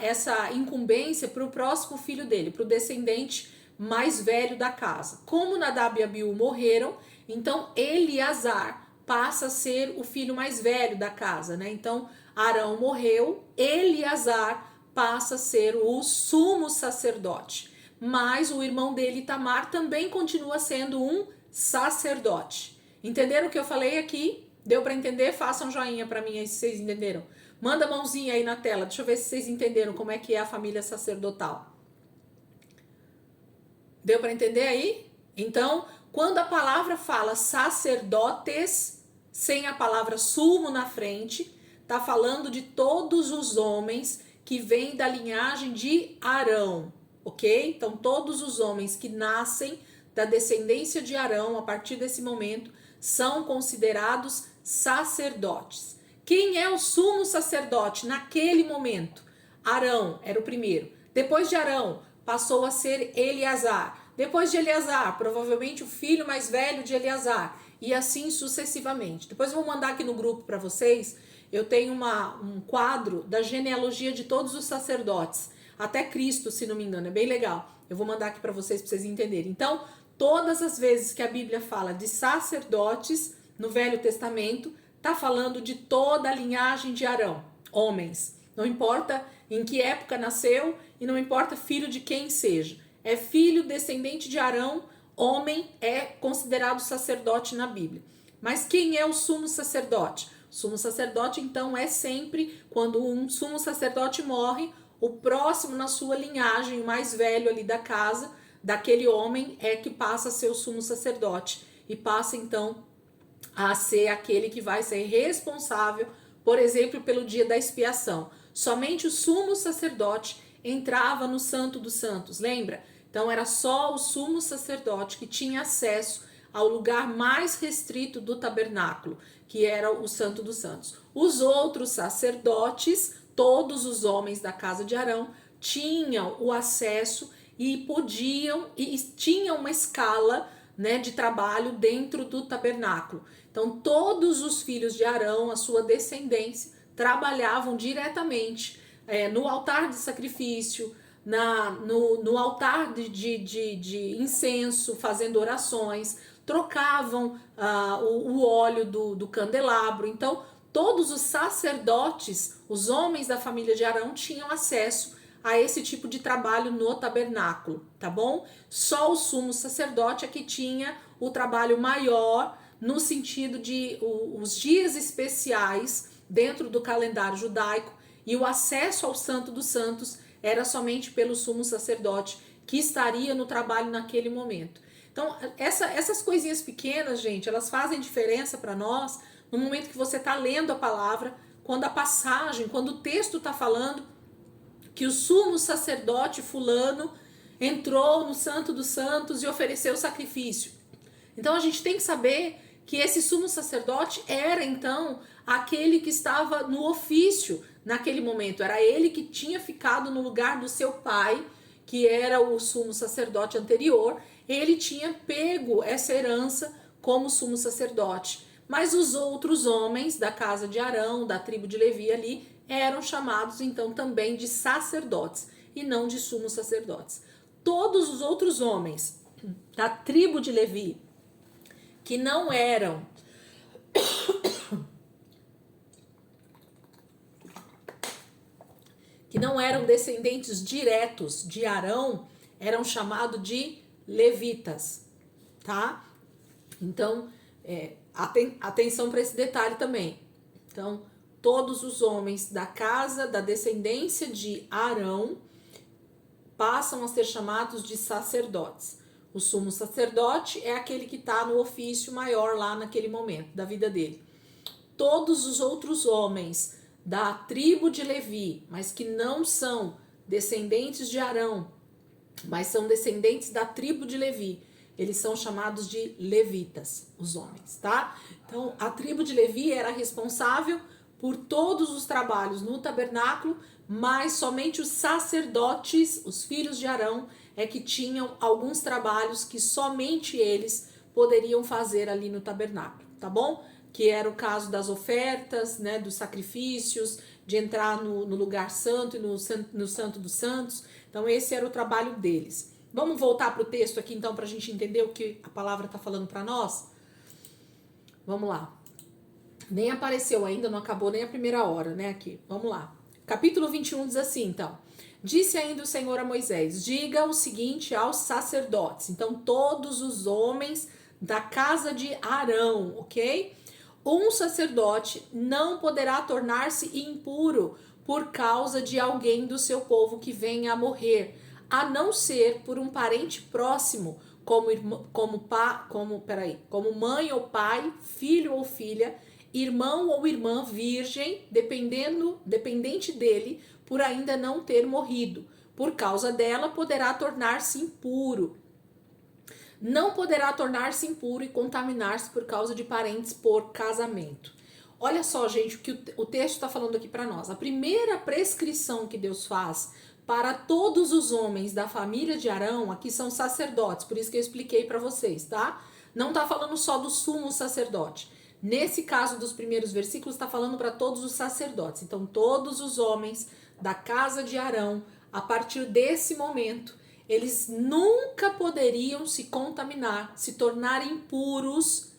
essa incumbência para o próximo filho dele, para o descendente mais velho da casa. Como Nadab e Abiú morreram, então Eleazar passa a ser o filho mais velho da casa, né? Então, Arão morreu, Eleazar passa a ser o sumo sacerdote. Mas o irmão dele, Itamar, também continua sendo um sacerdote. Entenderam o que eu falei aqui? Deu para entender? Façam um joinha para mim aí se vocês entenderam. Manda a mãozinha aí na tela. Deixa eu ver se vocês entenderam como é que é a família sacerdotal. Deu para entender aí? Então, quando a palavra fala sacerdotes, sem a palavra sumo na frente, tá falando de todos os homens que vêm da linhagem de Arão, ok? Então, todos os homens que nascem da descendência de Arão, a partir desse momento, são considerados sacerdotes. Quem é o sumo sacerdote naquele momento? Arão era o primeiro. Depois de Arão, passou a ser Eleazar. Depois de Eleazar, provavelmente o filho mais velho de Eleazar. E assim sucessivamente. Depois eu vou mandar aqui no grupo para vocês. Eu tenho um quadro da genealogia de todos os sacerdotes. Até Cristo, se não me engano. É bem legal. Eu vou mandar aqui para vocês entenderem. Então, todas as vezes que a Bíblia fala de sacerdotes no Velho Testamento, está falando de toda a linhagem de Arão, homens. Não importa em que época nasceu e não importa filho de quem seja. É filho descendente de Arão, homem, é considerado sacerdote na Bíblia. Mas quem é o sumo sacerdote? O sumo sacerdote, então, é sempre quando um sumo sacerdote morre, o próximo na sua linhagem, o mais velho ali da casa, daquele homem é que passa a ser o sumo sacerdote e passa então a ser aquele que vai ser responsável, por exemplo, pelo dia da expiação. Somente o sumo sacerdote entrava no Santo dos Santos, lembra? Então era só o sumo sacerdote que tinha acesso ao lugar mais restrito do tabernáculo, que era o Santo dos Santos. Os outros sacerdotes, todos os homens da casa de Arão, tinham o acesso e podiam, e tinham uma escala, né, de trabalho dentro do tabernáculo. Então todos os filhos de Arão, a sua descendência, trabalhavam diretamente no altar de sacrifício, no altar de incenso, fazendo orações, trocavam o óleo do candelabro. Então todos os sacerdotes, os homens da família de Arão, tinham acesso a esse tipo de trabalho no tabernáculo, tá bom? Só o sumo sacerdote é que tinha o trabalho maior, no sentido de os dias especiais dentro do calendário judaico, e o acesso ao Santo dos Santos era somente pelo sumo sacerdote, que estaria no trabalho naquele momento. Então, essas coisinhas pequenas, gente, elas fazem diferença para nós no momento que você está lendo a palavra, quando a passagem, quando o texto está falando que o sumo sacerdote fulano entrou no Santo dos Santos e ofereceu sacrifício. Então a gente tem que saber que esse sumo sacerdote era então aquele que estava no ofício naquele momento. Era ele que tinha ficado no lugar do seu pai, que era o sumo sacerdote anterior. Ele tinha pego essa herança como sumo sacerdote. Mas os outros homens da casa de Arão, da tribo de Levi ali, eram chamados então também de sacerdotes e não de sumos sacerdotes. Todos os outros homens da tribo de Levi que não eram descendentes diretos de Arão eram chamados de levitas, tá? Então, atenção para esse detalhe também. Então, todos os homens da casa, da descendência de Arão, passam a ser chamados de sacerdotes. O sumo sacerdote é aquele que está no ofício maior lá naquele momento da vida dele. Todos os outros homens da tribo de Levi, mas que não são descendentes de Arão, mas são descendentes da tribo de Levi, eles são chamados de levitas, os homens, tá? Então, a tribo de Levi era responsável por todos os trabalhos no tabernáculo, mas somente os sacerdotes, os filhos de Arão, é que tinham alguns trabalhos que somente eles poderiam fazer ali no tabernáculo, tá bom? Que era o caso das ofertas, né, dos sacrifícios, de entrar no lugar santo e no Santo dos Santos. Então esse era o trabalho deles. Vamos voltar para o texto aqui então para a gente entender o que a palavra está falando para nós? Vamos lá. Nem apareceu ainda, não acabou nem a primeira hora, né, aqui. Vamos lá. Capítulo 21 diz assim, então. Disse ainda o Senhor a Moisés, diga o seguinte aos sacerdotes. Então todos os homens da casa de Arão, ok? Um sacerdote não poderá tornar-se impuro por causa de alguém do seu povo que venha a morrer, a não ser por um parente próximo, como mãe ou pai, filho ou filha, irmão ou irmã virgem, dependente dele, por ainda não ter morrido. Por causa dela, poderá tornar-se impuro. Não poderá tornar-se impuro e contaminar-se por causa de parentes por casamento. Olha só, gente, o que o texto está falando aqui para nós. A primeira prescrição que Deus faz para todos os homens da família de Arão, aqui são sacerdotes, por isso que eu expliquei para vocês, tá? Não está falando só do sumo sacerdote. Nesse caso dos primeiros versículos, está falando para todos os sacerdotes. Então, todos os homens da casa de Arão, a partir desse momento, eles nunca poderiam se contaminar, se tornar impuros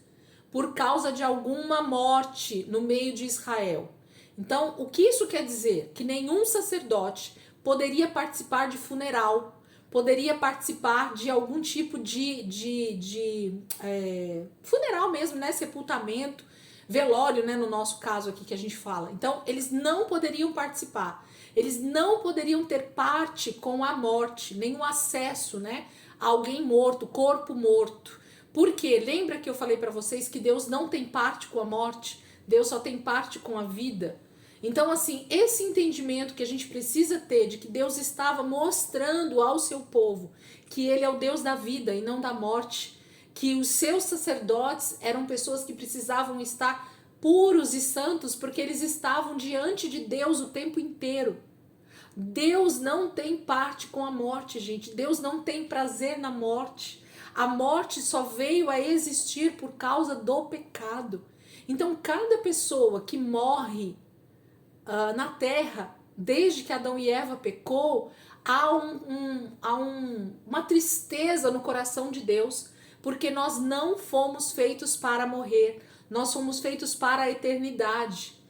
por causa de alguma morte no meio de Israel. Então, o que isso quer dizer? Que nenhum sacerdote poderia participar de funeral, poderia participar de algum tipo de funeral mesmo, né? Sepultamento, velório, né? No nosso caso aqui que a gente fala. Então, eles não poderiam participar. Eles não poderiam ter parte com a morte, nenhum acesso, né, a alguém morto, corpo morto. Por quê? Lembra que eu falei para vocês que Deus não tem parte com a morte? Deus só tem parte com a vida. Então, assim, esse entendimento que a gente precisa ter de que Deus estava mostrando ao seu povo que ele é o Deus da vida e não da morte, que os seus sacerdotes eram pessoas que precisavam estar puros e santos porque eles estavam diante de Deus o tempo inteiro. Deus não tem parte com a morte, gente. Deus não tem prazer na morte. A morte só veio a existir por causa do pecado. Então, cada pessoa que morre na terra, desde que Adão e Eva pecou, há uma tristeza no coração de Deus, porque nós não fomos feitos para morrer, nós fomos feitos para a eternidade.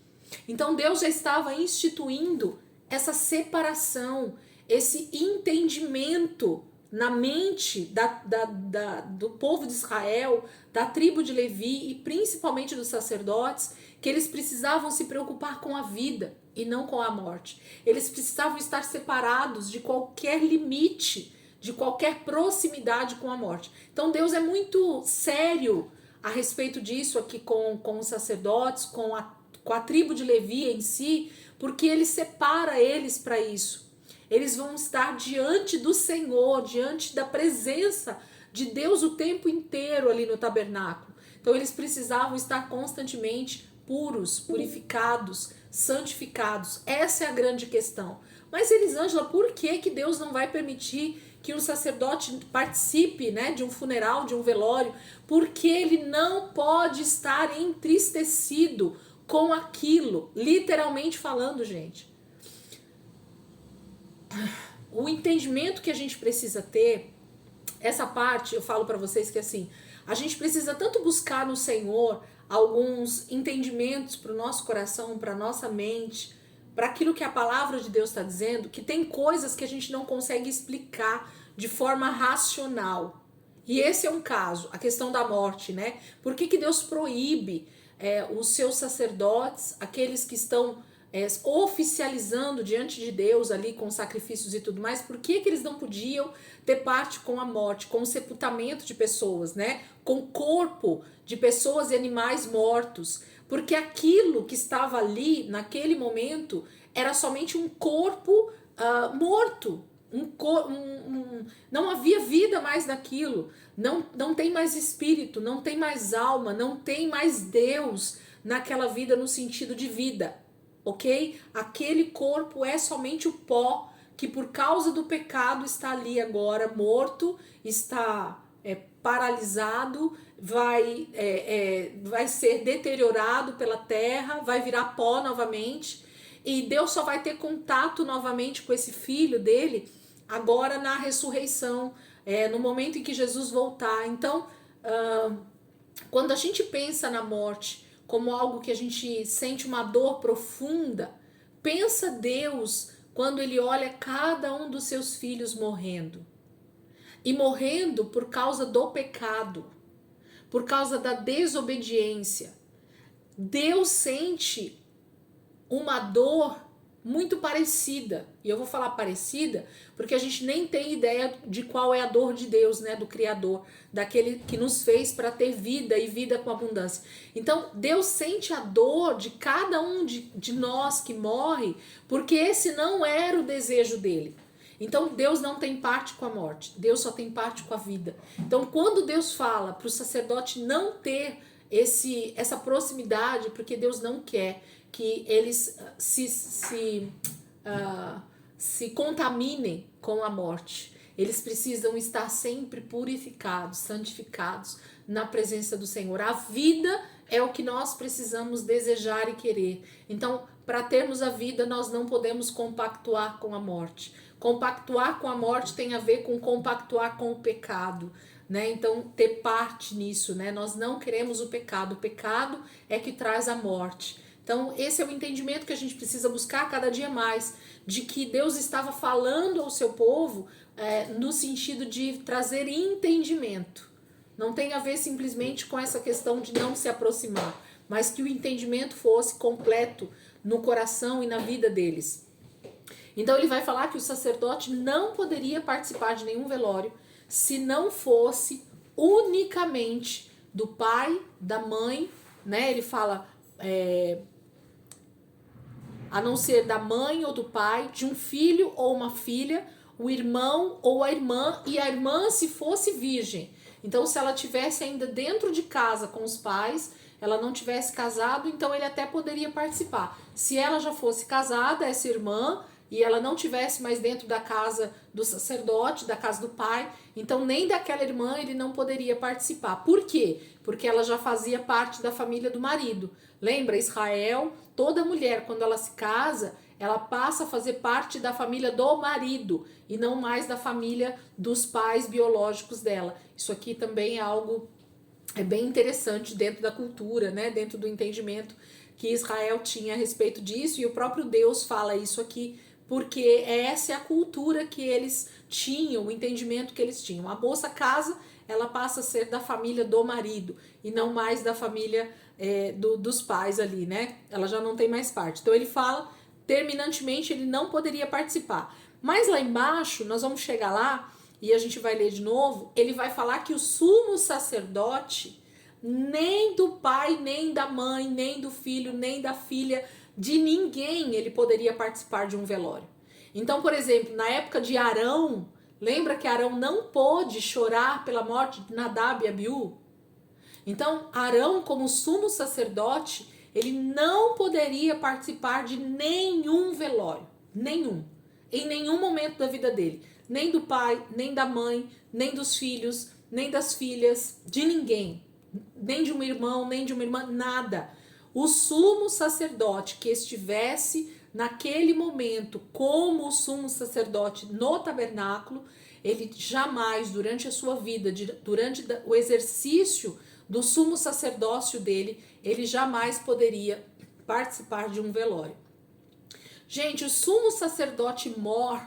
Então Deus já estava instituindo essa separação, esse entendimento na mente do povo de Israel, da tribo de Levi e principalmente dos sacerdotes, que eles precisavam se preocupar com a vida e não com a morte. Eles precisavam estar separados de qualquer limite, de qualquer proximidade com a morte. Então Deus é muito sério a respeito disso aqui com os sacerdotes, com a tribo de Levi em si, porque ele separa eles para isso. Eles vão estar diante do Senhor, diante da presença de Deus o tempo inteiro ali no tabernáculo. Então eles precisavam estar constantemente puros, purificados, santificados. Essa é a grande questão. Mas Elisângela, por que Deus não vai permitir que um sacerdote participe, né, de um funeral, de um velório? Porque ele não pode estar entristecido com aquilo, literalmente falando, gente. O entendimento que a gente precisa ter, essa parte eu falo para vocês que assim, a gente precisa tanto buscar no Senhor alguns entendimentos para o nosso coração, para a nossa mente, para aquilo que a palavra de Deus está dizendo, que tem coisas que a gente não consegue explicar de forma racional. E esse é um caso, a questão da morte, né? Por que Deus proíbe os seus sacerdotes, aqueles que estão oficializando diante de Deus ali com sacrifícios e tudo mais? Por que eles não podiam ter parte com a morte, com o sepultamento de pessoas, né? Com o corpo de pessoas e animais mortos? Porque aquilo que estava ali naquele momento era somente um corpo morto. Não havia vida mais naquilo, não tem mais espírito, não tem mais alma, não tem mais Deus naquela vida no sentido de vida, ok? Aquele corpo é somente o pó que por causa do pecado está ali agora morto, está paralisado, vai ser deteriorado pela terra, vai virar pó novamente, e Deus só vai ter contato novamente com esse filho dele agora na ressurreição, no momento em que Jesus voltar. Então, quando a gente pensa na morte como algo que a gente sente uma dor profunda, pensa Deus quando ele olha cada um dos seus filhos morrendo. E morrendo por causa do pecado, por causa da desobediência. Deus sente uma dor muito parecida. E eu vou falar parecida porque a gente nem tem ideia de qual é a dor de Deus, né, do Criador, daquele que nos fez para ter vida e vida com abundância. Então, Deus sente a dor de cada um de nós que morre, porque esse não era o desejo dele. Então, Deus não tem parte com a morte, Deus só tem parte com a vida. Então, quando Deus fala para o sacerdote não ter essa proximidade, porque Deus não quer que eles se contaminem com a morte. Eles precisam estar sempre purificados, santificados na presença do Senhor. A vida é o que nós precisamos desejar e querer. Então, para termos a vida, nós não podemos compactuar com a morte. Compactuar com a morte tem a ver com compactuar com o pecado, né? Então, ter parte nisso, né? Nós não queremos o pecado é que traz a morte. Então, esse é o entendimento que a gente precisa buscar cada dia mais, de que Deus estava falando ao seu povo no sentido de trazer entendimento. Não tem a ver simplesmente com essa questão de não se aproximar, mas que o entendimento fosse completo no coração e na vida deles. Então ele vai falar que o sacerdote não poderia participar de nenhum velório se não fosse unicamente do pai, da mãe, né? Ele fala a não ser da mãe ou do pai, de um filho ou uma filha, o irmão ou a irmã, e a irmã se fosse virgem. Então, se ela tivesse ainda dentro de casa com os pais, ela não tivesse casado, então ele até poderia participar. Se ela já fosse casada, essa irmã, e ela não tivesse mais dentro da casa do sacerdote, da casa do pai, então nem daquela irmã ele não poderia participar. Por quê? Porque ela já fazia parte da família do marido. Lembra, Israel, toda mulher, quando ela se casa, ela passa a fazer parte da família do marido e não mais da família dos pais biológicos dela. Isso aqui também é algo bem interessante dentro da cultura, né? Dentro do entendimento que Israel tinha a respeito disso, e o próprio Deus fala isso aqui, porque essa é a cultura que eles tinham, o entendimento que eles tinham. A moça casa, ela passa a ser da família do marido e não mais da família dos pais ali, né? Ela já não tem mais parte. Então ele fala, terminantemente, ele não poderia participar. Mas lá embaixo, nós vamos chegar lá e a gente vai ler de novo, ele vai falar que o sumo sacerdote, nem do pai, nem da mãe, nem do filho, nem da filha, de ninguém ele poderia participar de um velório. Então, por exemplo, na época de Arão, lembra que Arão não pôde chorar pela morte de Nadab e Abiú? Então, Arão, como sumo sacerdote, ele não poderia participar de nenhum velório, nenhum, em nenhum momento da vida dele, nem do pai, nem da mãe, nem dos filhos, nem das filhas, de ninguém, nem de um irmão, nem de uma irmã, nada. O sumo sacerdote que estivesse naquele momento como o sumo sacerdote no tabernáculo, ele jamais, durante a sua vida, durante o exercício do sumo sacerdócio dele, ele jamais poderia participar de um velório. Gente, o sumo sacerdote mor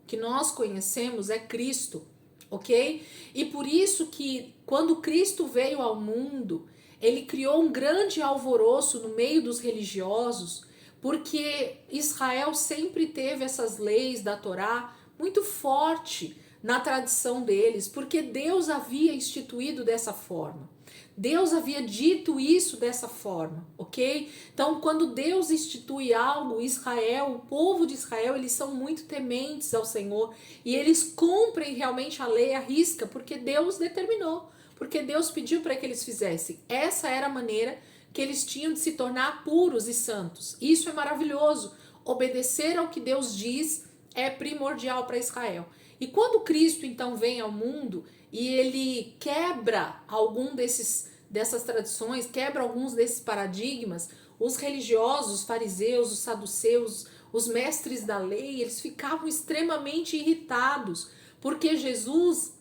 que nós conhecemos é Cristo, ok? E por isso que quando Cristo veio ao mundo, ele criou um grande alvoroço no meio dos religiosos, porque Israel sempre teve essas leis da Torá muito forte na tradição deles, porque Deus havia instituído dessa forma. Deus havia dito isso dessa forma, ok? Então, quando Deus institui algo, Israel, o povo de Israel, eles são muito tementes ao Senhor e eles cumprem realmente a lei à risca, porque Deus determinou, porque Deus pediu para que eles fizessem. Essa era a maneira que eles tinham de se tornar puros e santos. Isso é maravilhoso. Obedecer ao que Deus diz é primordial para Israel. E quando Cristo então vem ao mundo e ele quebra algum dessas tradições, quebra alguns desses paradigmas, os religiosos, os fariseus, os saduceus, os mestres da lei, eles ficavam extremamente irritados, porque Jesus,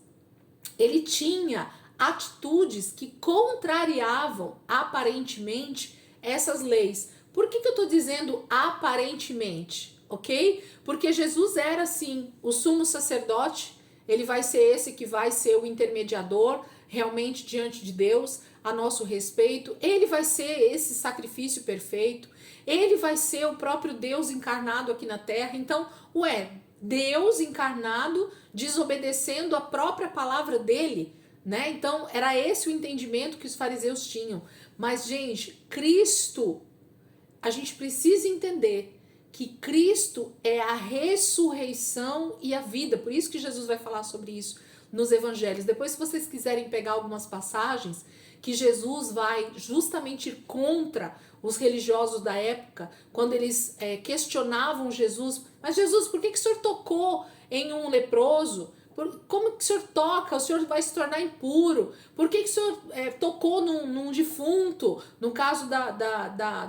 ele tinha atitudes que contrariavam aparentemente essas leis. Por que eu estou dizendo aparentemente? Ok? Porque Jesus era sim o sumo sacerdote, ele vai ser esse que vai ser o intermediador realmente diante de Deus a nosso respeito, ele vai ser esse sacrifício perfeito, ele vai ser o próprio Deus encarnado aqui na terra. Então, Deus encarnado desobedecendo a própria palavra dele, né? Então, era esse o entendimento que os fariseus tinham. Mas, gente, Cristo, a gente precisa entender que Cristo é a ressurreição e a vida. Por isso que Jesus vai falar sobre isso nos evangelhos. Depois, se vocês quiserem pegar algumas passagens que Jesus vai justamente ir contra os religiosos da época, quando eles questionavam Jesus, mas Jesus, por que o senhor tocou em um leproso? Como que o senhor toca? O senhor vai se tornar impuro. Por que o senhor tocou num defunto? No caso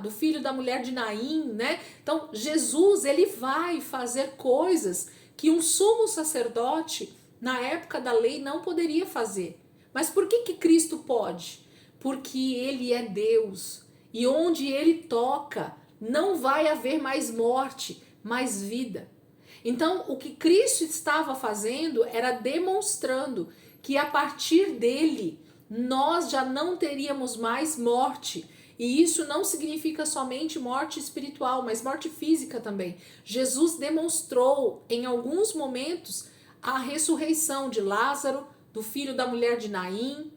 do filho da mulher de Naim, né? Então, Jesus, ele vai fazer coisas que um sumo sacerdote, na época da lei, não poderia fazer. Mas por que Cristo pode? Porque ele é Deus. E onde ele toca, não vai haver mais morte, mais vida. Então, o que Cristo estava fazendo era demonstrando que a partir dele nós já não teríamos mais morte. E isso não significa somente morte espiritual, mas morte física também. Jesus demonstrou em alguns momentos a ressurreição de Lázaro, do filho da mulher de Naim.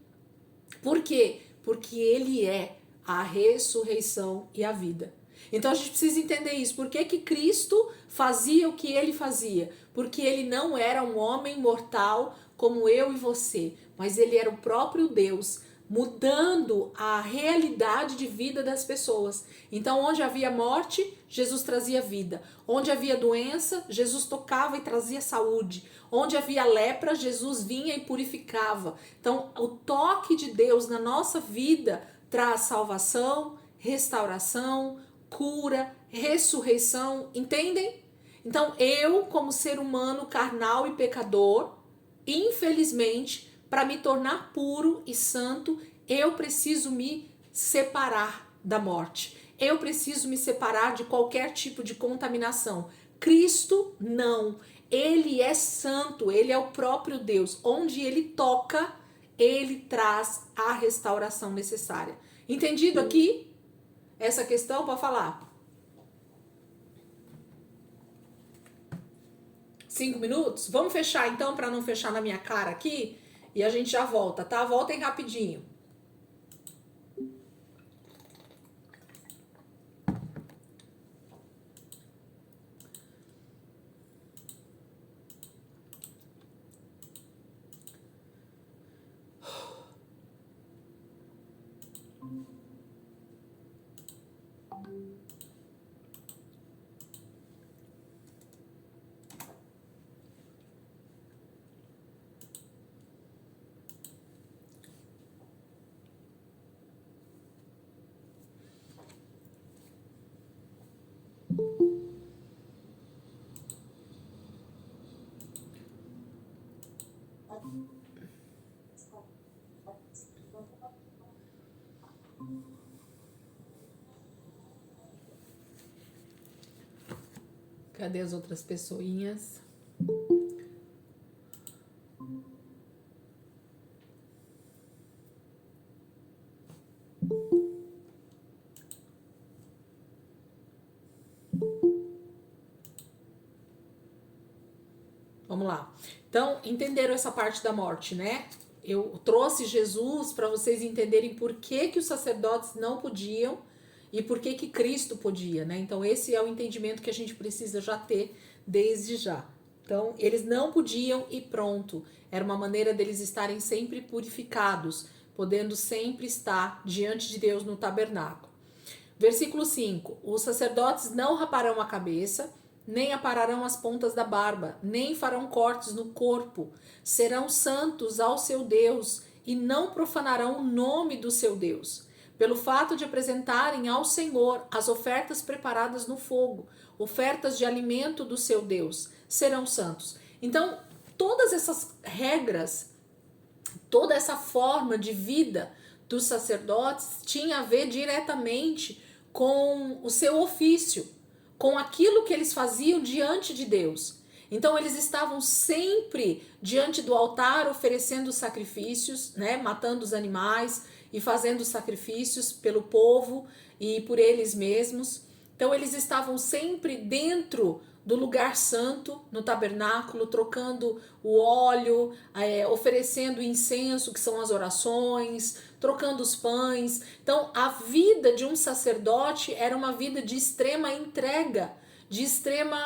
Por quê? Porque ele é a ressurreição e a vida. Então a gente precisa entender isso. Por que que Cristo fazia o que ele fazia? Porque ele não era um homem mortal como eu e você, mas ele era o próprio Deus, mudando a realidade de vida das pessoas. Então, onde havia morte, Jesus trazia vida. Onde havia doença, Jesus tocava e trazia saúde. Onde havia lepra, Jesus vinha e purificava. Então, o toque de Deus na nossa vida traz salvação, restauração, cura, ressurreição, entendem? Então, eu, como ser humano carnal e pecador, infelizmente, para me tornar puro e santo, eu preciso me separar da morte. Eu preciso me separar de qualquer tipo de contaminação. Cristo não. Ele é santo, ele é o próprio Deus. Onde ele toca, ele traz a restauração necessária. Entendido aqui? Essa questão, pode falar. 5 minutos? Vamos fechar então, para não fechar na minha cara aqui. E a gente já volta, tá? Voltem rapidinho. Cadê as outras pessoinhas? Vamos lá. Então, entenderam essa parte da morte, né? Eu trouxe Jesus para vocês entenderem por que que os sacerdotes não podiam e por que que Cristo podia, né? Então, esse é o entendimento que a gente precisa já ter desde já. Então, eles não podiam e pronto. Era uma maneira deles estarem sempre purificados, podendo sempre estar diante de Deus no tabernáculo. Versículo 5. Os sacerdotes não raparão a cabeça, nem apararão as pontas da barba, nem farão cortes no corpo. Serão santos ao seu Deus e não profanarão o nome do seu Deus. Pelo fato de apresentarem ao Senhor as ofertas preparadas no fogo, ofertas de alimento do seu Deus, serão santos. Então, todas essas regras, toda essa forma de vida dos sacerdotes tinha a ver diretamente com o seu ofício, com aquilo que eles faziam diante de Deus. Então eles estavam sempre diante do altar oferecendo sacrifícios, né, matando os animais e fazendo sacrifícios pelo povo e por eles mesmos. Então eles estavam sempre dentro do lugar santo, no tabernáculo, trocando o óleo, oferecendo incenso, que são as orações, trocando os pães. Então, a vida de um sacerdote era uma vida de extrema entrega, de extremo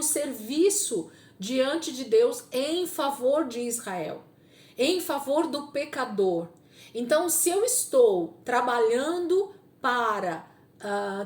serviço diante de Deus em favor de Israel, em favor do pecador. Então, se eu estou trabalhando para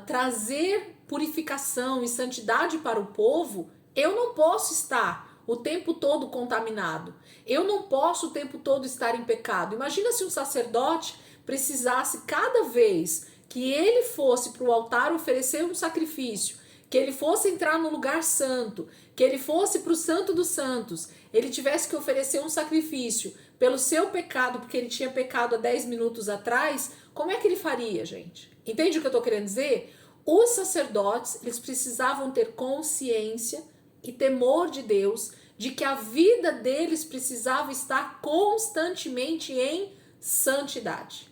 trazer purificação e santidade para o povo, eu não posso estar o tempo todo contaminado. Eu não posso o tempo todo estar em pecado. Imagina se um sacerdote precisasse, cada vez que ele fosse para o altar oferecer um sacrifício, que ele fosse entrar no lugar santo, que ele fosse para o Santo dos Santos, ele tivesse que oferecer um sacrifício pelo seu pecado, porque ele tinha pecado há 10 minutos atrás, como é que ele faria, gente? Entende o que eu estou querendo dizer? Os sacerdotes, eles precisavam ter consciência e temor de Deus, de que a vida deles precisava estar constantemente em santidade.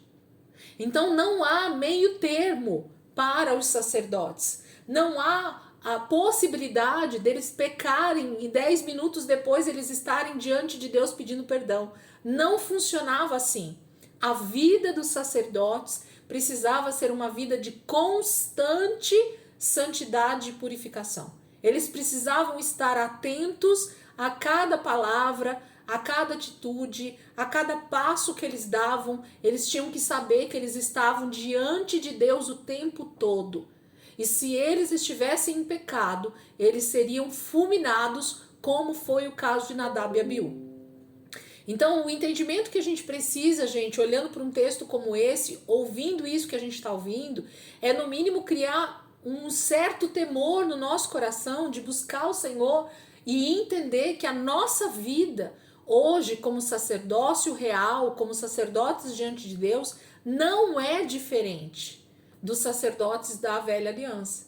Então não há meio termo para os sacerdotes. Não há a possibilidade deles pecarem e 10 minutos depois eles estarem diante de Deus pedindo perdão. Não funcionava assim. A vida dos sacerdotes precisava ser uma vida de constante santidade e purificação. Eles precisavam estar atentos a cada palavra, a cada atitude, a cada passo que eles davam. Eles tinham que saber que eles estavam diante de Deus o tempo todo. E se eles estivessem em pecado, eles seriam fulminados, como foi o caso de Nadab e Abiú. Então, o entendimento que a gente precisa, gente, olhando para um texto como esse, ouvindo isso que a gente está ouvindo, é no mínimo criar um certo temor no nosso coração de buscar o Senhor e entender que a nossa vida hoje, como sacerdócio real, como sacerdotes diante de Deus, não é diferente dos sacerdotes da velha aliança.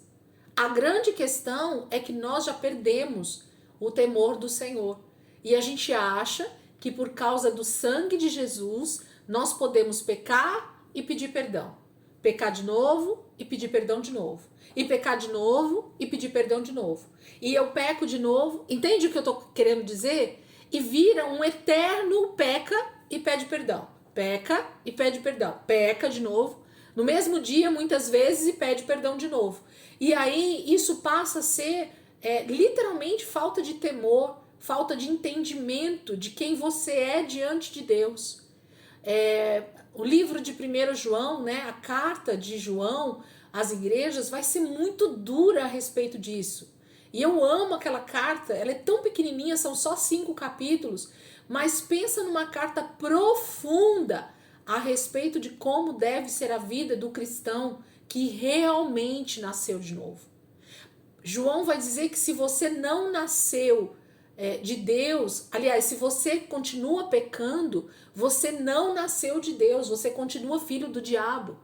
A grande questão é que nós já perdemos o temor do Senhor e a gente acha que por causa do sangue de Jesus nós podemos pecar e pedir perdão, pecar de novo e pedir perdão de novo, e pecar de novo e pedir perdão de novo, e eu peco de novo, entende o que eu tô querendo dizer? E vira um eterno peca e pede perdão, peca e pede perdão, peca de novo, no mesmo dia muitas vezes, e pede perdão de novo. E aí isso passa a ser literalmente falta de temor, falta de entendimento de quem você é diante de Deus. O livro de 1 João, né, a carta de João às igrejas vai ser muito dura a respeito disso. E eu amo aquela carta, ela é tão pequenininha, são só 5 capítulos, mas pensa numa carta profunda a respeito de como deve ser a vida do cristão que realmente nasceu de novo. João vai dizer que se você não nasceu de Deus, aliás, se você continua pecando, você não nasceu de Deus, você continua filho do diabo.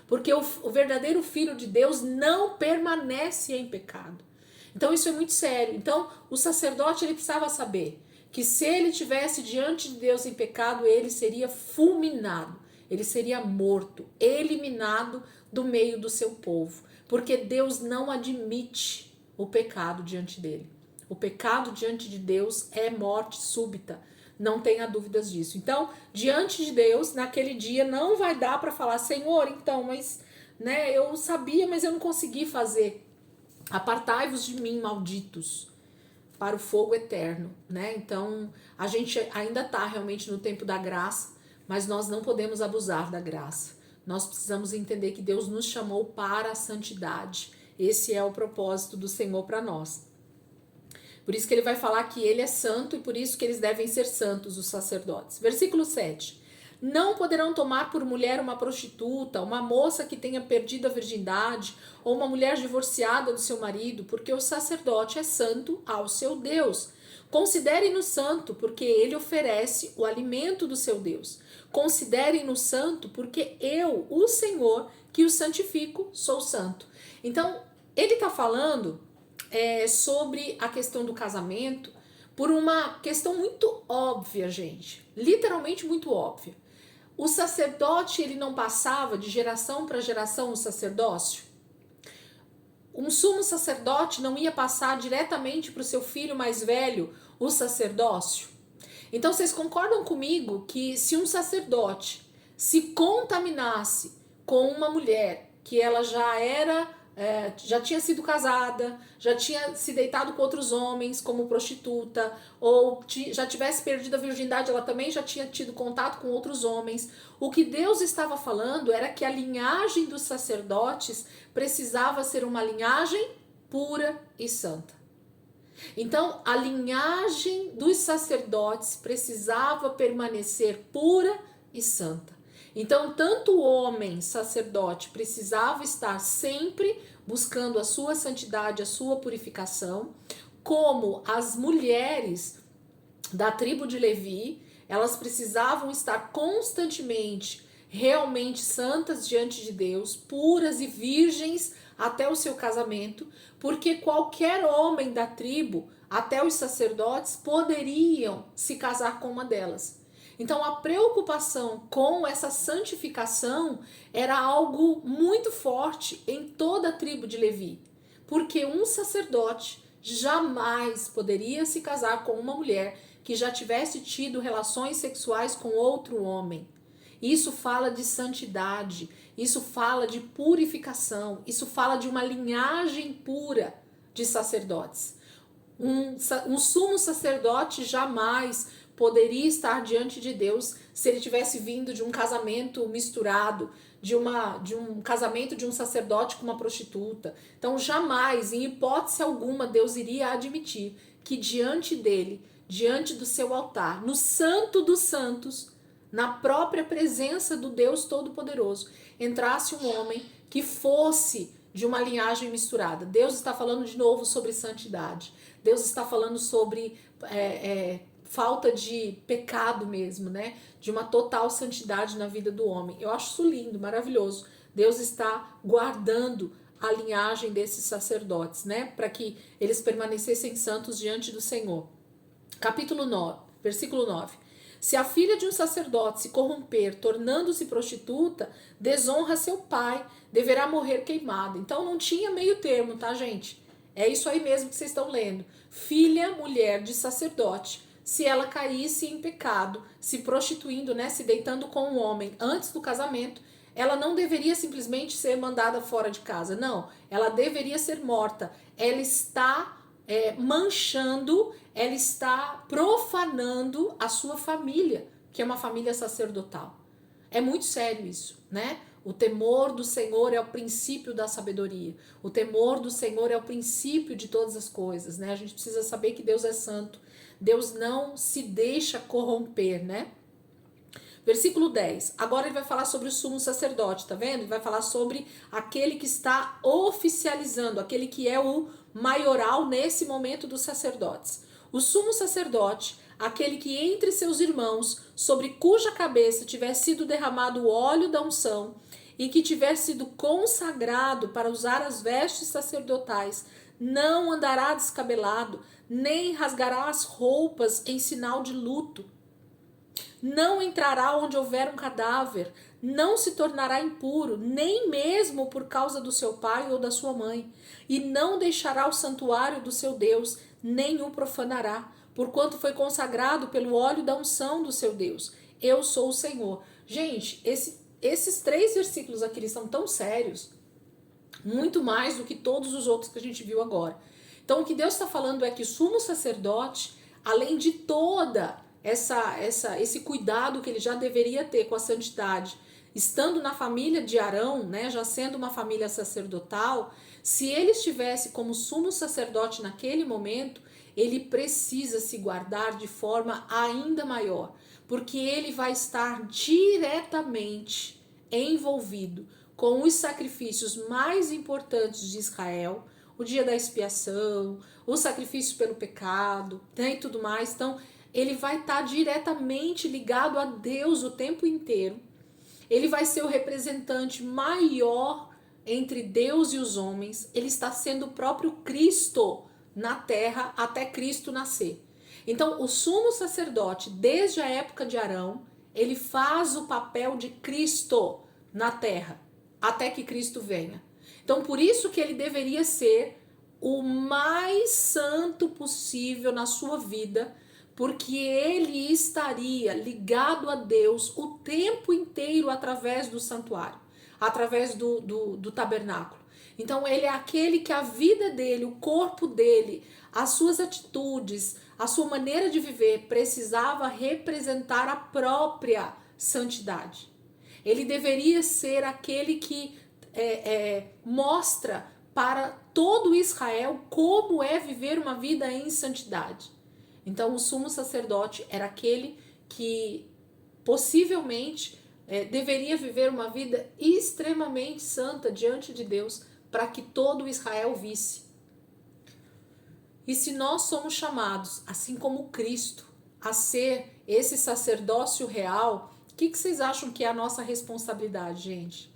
Porque o verdadeiro filho de Deus não permanece em pecado. Então isso é muito sério. Então o sacerdote ele precisava saber que se ele estivesse diante de Deus em pecado, ele seria fulminado, ele seria morto, eliminado do meio do seu povo. Porque Deus não admite o pecado diante dele. O pecado diante de Deus é morte súbita, não tenha dúvidas disso. Então, diante de Deus, naquele dia, não vai dar para falar, Senhor, então, mas né, eu sabia, mas eu não consegui fazer. Apartai-vos de mim, malditos, para o fogo eterno, né? Então, a gente ainda está realmente no tempo da graça, mas nós não podemos abusar da graça. Nós precisamos entender que Deus nos chamou para a santidade. Esse é o propósito do Senhor para nós. Por isso que ele vai falar que ele é santo e por isso que eles devem ser santos, os sacerdotes. Versículo 7. Não poderão tomar por mulher uma prostituta, uma moça que tenha perdido a virgindade, ou uma mulher divorciada do seu marido, porque o sacerdote é santo ao seu Deus. Considerem-no santo, porque ele oferece o alimento do seu Deus. Considerem-no santo, porque eu, o Senhor, que o santifico, sou santo. Então, ele está falando sobre a questão do casamento por uma questão muito óbvia, gente. Literalmente muito óbvia. O sacerdote, ele não passava de geração para geração o sacerdócio? Um sumo sacerdote não ia passar diretamente para o seu filho mais velho o sacerdócio? Então, vocês concordam comigo que se um sacerdote se contaminasse com uma mulher que ela já tinha sido casada, já tinha se deitado com outros homens como prostituta, ou já tivesse perdido a virgindade, ela também já tinha tido contato com outros homens. O que Deus estava falando era que a linhagem dos sacerdotes precisava ser uma linhagem pura e santa. Então, a linhagem dos sacerdotes precisava permanecer pura e santa. Então, tanto o homem sacerdote precisava estar sempre buscando a sua santidade, a sua purificação, como as mulheres da tribo de Levi, elas precisavam estar constantemente realmente santas diante de Deus, puras e virgens até o seu casamento, porque qualquer homem da tribo, até os sacerdotes, poderiam se casar com uma delas. Então a preocupação com essa santificação era algo muito forte em toda a tribo de Levi, porque um sacerdote jamais poderia se casar com uma mulher que já tivesse tido relações sexuais com outro homem. Isso fala de santidade, isso fala de purificação, isso fala de uma linhagem pura de sacerdotes. Um sumo sacerdote jamais poderia estar diante de Deus se ele tivesse vindo de um casamento misturado, de um casamento de um sacerdote com uma prostituta. Então jamais, em hipótese alguma, Deus iria admitir que diante dele, diante do seu altar, no Santo dos Santos, na própria presença do Deus Todo-Poderoso, entrasse um homem que fosse de uma linhagem misturada. Deus está falando de novo sobre santidade. Deus está falando sobre falta de pecado mesmo, né? De uma total santidade na vida do homem. Eu acho isso lindo, maravilhoso. Deus está guardando a linhagem desses sacerdotes, né? Para que eles permanecessem santos diante do Senhor. Capítulo 9, versículo 9. Se a filha de um sacerdote se corromper, tornando-se prostituta, desonra seu pai, deverá morrer queimada. Então não tinha meio termo, tá, gente? É isso aí mesmo que vocês estão lendo. Filha, mulher de sacerdote, se ela caísse em pecado, se prostituindo, né, se deitando com um homem antes do casamento, ela não deveria simplesmente ser mandada fora de casa. Não, ela deveria ser morta. Ela está manchando, ela está profanando a sua família, que é uma família sacerdotal. É muito sério isso, né? O temor do Senhor é o princípio da sabedoria. O temor do Senhor é o princípio de todas as coisas, né? A gente precisa saber que Deus é santo. Deus não se deixa corromper, né? Versículo 10. Agora ele vai falar sobre o sumo sacerdote, tá vendo? Ele vai falar sobre aquele que está oficializando, aquele que é o maioral nesse momento dos sacerdotes. O sumo sacerdote, aquele que entre seus irmãos, sobre cuja cabeça tiver sido derramado o óleo da unção e que tiver sido consagrado para usar as vestes sacerdotais, não andará descabelado, nem rasgará as roupas em sinal de luto. Não entrará onde houver um cadáver, não se tornará impuro, nem mesmo por causa do seu pai ou da sua mãe, e não deixará o santuário do seu Deus, nem o profanará, porquanto foi consagrado pelo óleo da unção do seu Deus. Eu sou o Senhor. Gente, esses 3 versículos aqui eles são tão sérios, muito mais do que todos os outros que a gente viu agora. Então o que Deus está falando é que o sumo sacerdote, além de toda esse cuidado que ele já deveria ter com a santidade, estando na família de Arão, né, já sendo uma família sacerdotal, se ele estivesse como sumo sacerdote naquele momento, ele precisa se guardar de forma ainda maior, porque ele vai estar diretamente envolvido com os sacrifícios mais importantes de Israel, o dia da expiação, o sacrifício pelo pecado, né, e tudo mais. Então, ele vai estar diretamente ligado a Deus o tempo inteiro. Ele vai ser o representante maior entre Deus e os homens. Ele está sendo o próprio Cristo na terra até Cristo nascer. Então, o sumo sacerdote, desde a época de Arão, ele faz o papel de Cristo na terra, até que Cristo venha. Então, por isso que ele deveria ser o mais santo possível na sua vida, porque ele estaria ligado a Deus o tempo inteiro através do santuário, através do tabernáculo. Então ele é aquele que a vida dele, o corpo dele, as suas atitudes, a sua maneira de viver precisava representar a própria santidade. Ele deveria ser aquele que mostra para todo Israel como é viver uma vida em santidade. Então o sumo sacerdote era aquele que possivelmente deveria viver uma vida extremamente santa diante de Deus para que todo Israel visse. E se nós somos chamados, assim como Cristo, a ser esse sacerdócio real, o que vocês acham que é a nossa responsabilidade, gente?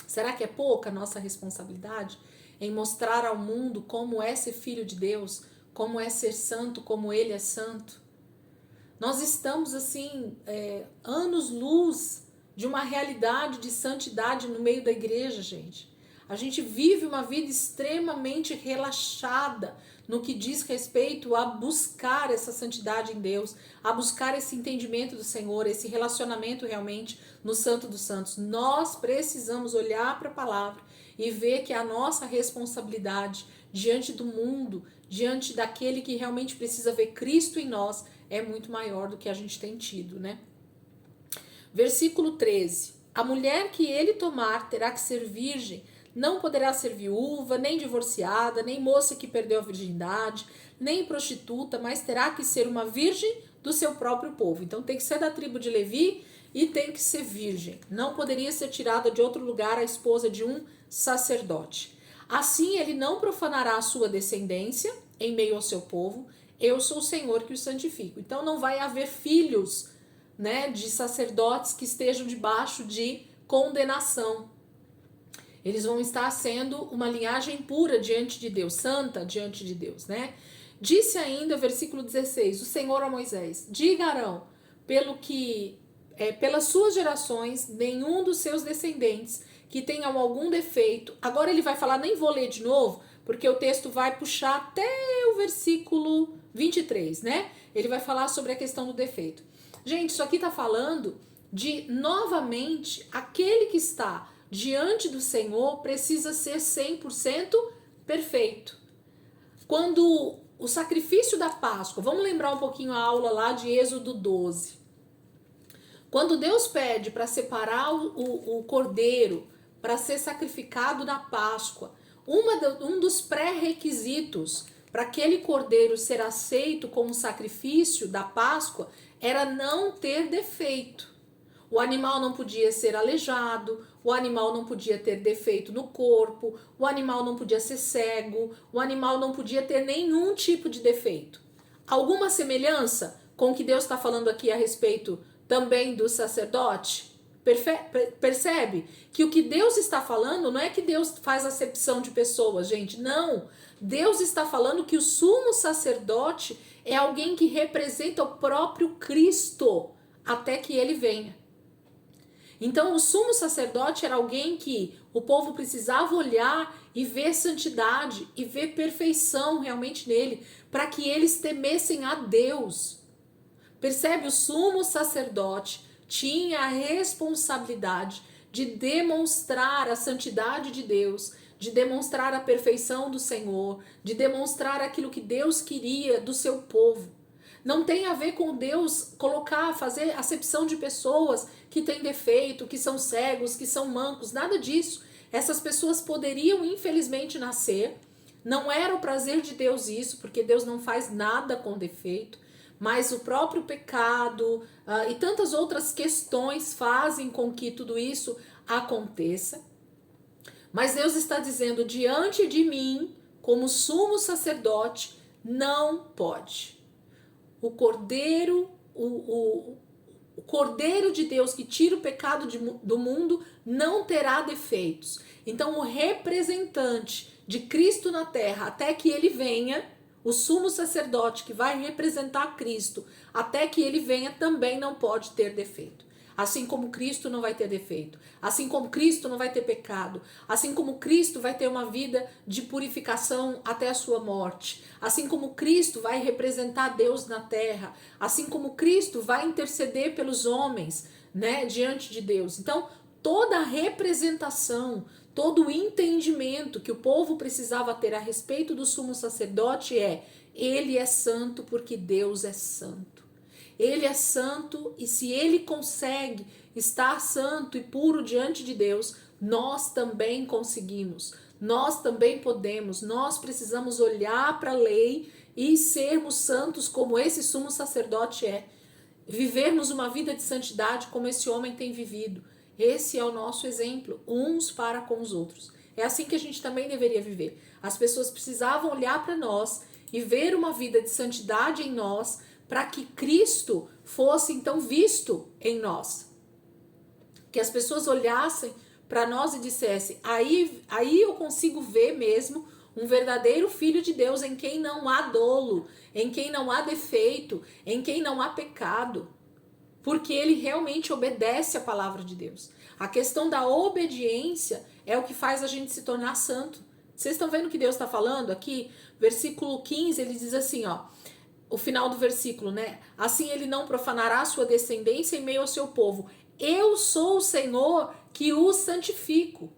Será que é pouca a nossa responsabilidade em mostrar ao mundo como é ser filho de Deus, como é ser santo, como ele é santo? Nós estamos assim, anos-luz de uma realidade de santidade no meio da igreja, gente. A gente vive uma vida extremamente relaxada no que diz respeito a buscar essa santidade em Deus, a buscar esse entendimento do Senhor, esse relacionamento realmente no Santo dos Santos. Nós precisamos olhar para a palavra e ver que a nossa responsabilidade diante do mundo, diante daquele que realmente precisa ver Cristo em nós, é muito maior do que a gente tem tido, né? Versículo 13. A mulher que ele tomar terá que ser virgem, não poderá ser viúva, nem divorciada, nem moça que perdeu a virgindade, nem prostituta, mas terá que ser uma virgem do seu próprio povo. Então tem que ser da tribo de Levi e tem que ser virgem. Não poderia ser tirada de outro lugar a esposa de um sacerdote. Assim ele não profanará a sua descendência em meio ao seu povo. Eu sou o Senhor que o santifico. Então não vai haver filhos, né, de sacerdotes que estejam debaixo de condenação. Eles vão estar sendo uma linhagem pura diante de Deus, santa diante de Deus, né? Disse ainda, versículo 16, o Senhor a Moisés, diga Arão, pelas suas gerações, nenhum dos seus descendentes que tenham algum defeito. Agora ele vai falar, nem vou ler de novo, porque o texto vai puxar até o versículo 23, né? Ele vai falar sobre a questão do defeito. Gente, isso aqui está falando de, novamente, aquele que está diante do Senhor precisa ser 100% perfeito. Quando o sacrifício da Páscoa, vamos lembrar um pouquinho a aula lá de Êxodo 12. Quando Deus pede para separar o cordeiro para ser sacrificado na Páscoa, um dos pré-requisitos para aquele cordeiro ser aceito como sacrifício da Páscoa era não ter defeito. O animal não podia ser aleijado, o animal não podia ter defeito no corpo, o animal não podia ser cego, o animal não podia ter nenhum tipo de defeito. Alguma semelhança com o que Deus está falando aqui a respeito também do sacerdote? Percebe que o que Deus está falando não é que Deus faz acepção de pessoas, gente, não. Deus está falando que o sumo sacerdote é alguém que representa o próprio Cristo até que ele venha. Então o sumo sacerdote era alguém que o povo precisava olhar e ver santidade e ver perfeição realmente nele, para que eles temessem a Deus. Percebe? O sumo sacerdote tinha a responsabilidade de demonstrar a santidade de Deus, de demonstrar a perfeição do Senhor, de demonstrar aquilo que Deus queria do seu povo. Não tem a ver com Deus fazer acepção de pessoas que têm defeito, que são cegos, que são mancos, nada disso. Essas pessoas poderiam, infelizmente, nascer. Não era o prazer de Deus isso, porque Deus não faz nada com defeito. Mas o próprio pecado e tantas outras questões fazem com que tudo isso aconteça. Mas Deus está dizendo, diante de mim, como sumo sacerdote, não pode. O Cordeiro de Deus que tira o pecado do mundo não terá defeitos. Então o representante de Cristo na terra, até que ele venha, o sumo sacerdote que vai representar Cristo, até que ele venha, também não pode ter defeito. Assim como Cristo não vai ter defeito, assim como Cristo não vai ter pecado, assim como Cristo vai ter uma vida de purificação até a sua morte, assim como Cristo vai representar Deus na terra, assim como Cristo vai interceder pelos homens, né, diante de Deus. Então, toda a representação, todo o entendimento que o povo precisava ter a respeito do sumo sacerdote ele é santo porque Deus é santo. Ele é santo e se ele consegue estar santo e puro diante de Deus, nós também conseguimos, nós também podemos, nós precisamos olhar para a lei e sermos santos como esse sumo sacerdote é. Vivermos uma vida de santidade como esse homem tem vivido. Esse é o nosso exemplo, uns para com os outros. É assim que a gente também deveria viver. As pessoas precisavam olhar para nós e ver uma vida de santidade em nós, para que Cristo fosse então visto em nós. Que as pessoas olhassem para nós e dissessem, aí eu consigo ver mesmo um verdadeiro filho de Deus em quem não há dolo, em quem não há defeito, em quem não há pecado. porque ele realmente obedece a palavra de Deus. A questão da obediência é o que faz a gente se tornar santo. Vocês estão vendo o que Deus está falando aqui? Versículo 15, ele diz assim, ó, o final do versículo, né? Assim ele não profanará a sua descendência em meio ao seu povo. Eu sou o Senhor que o santifico.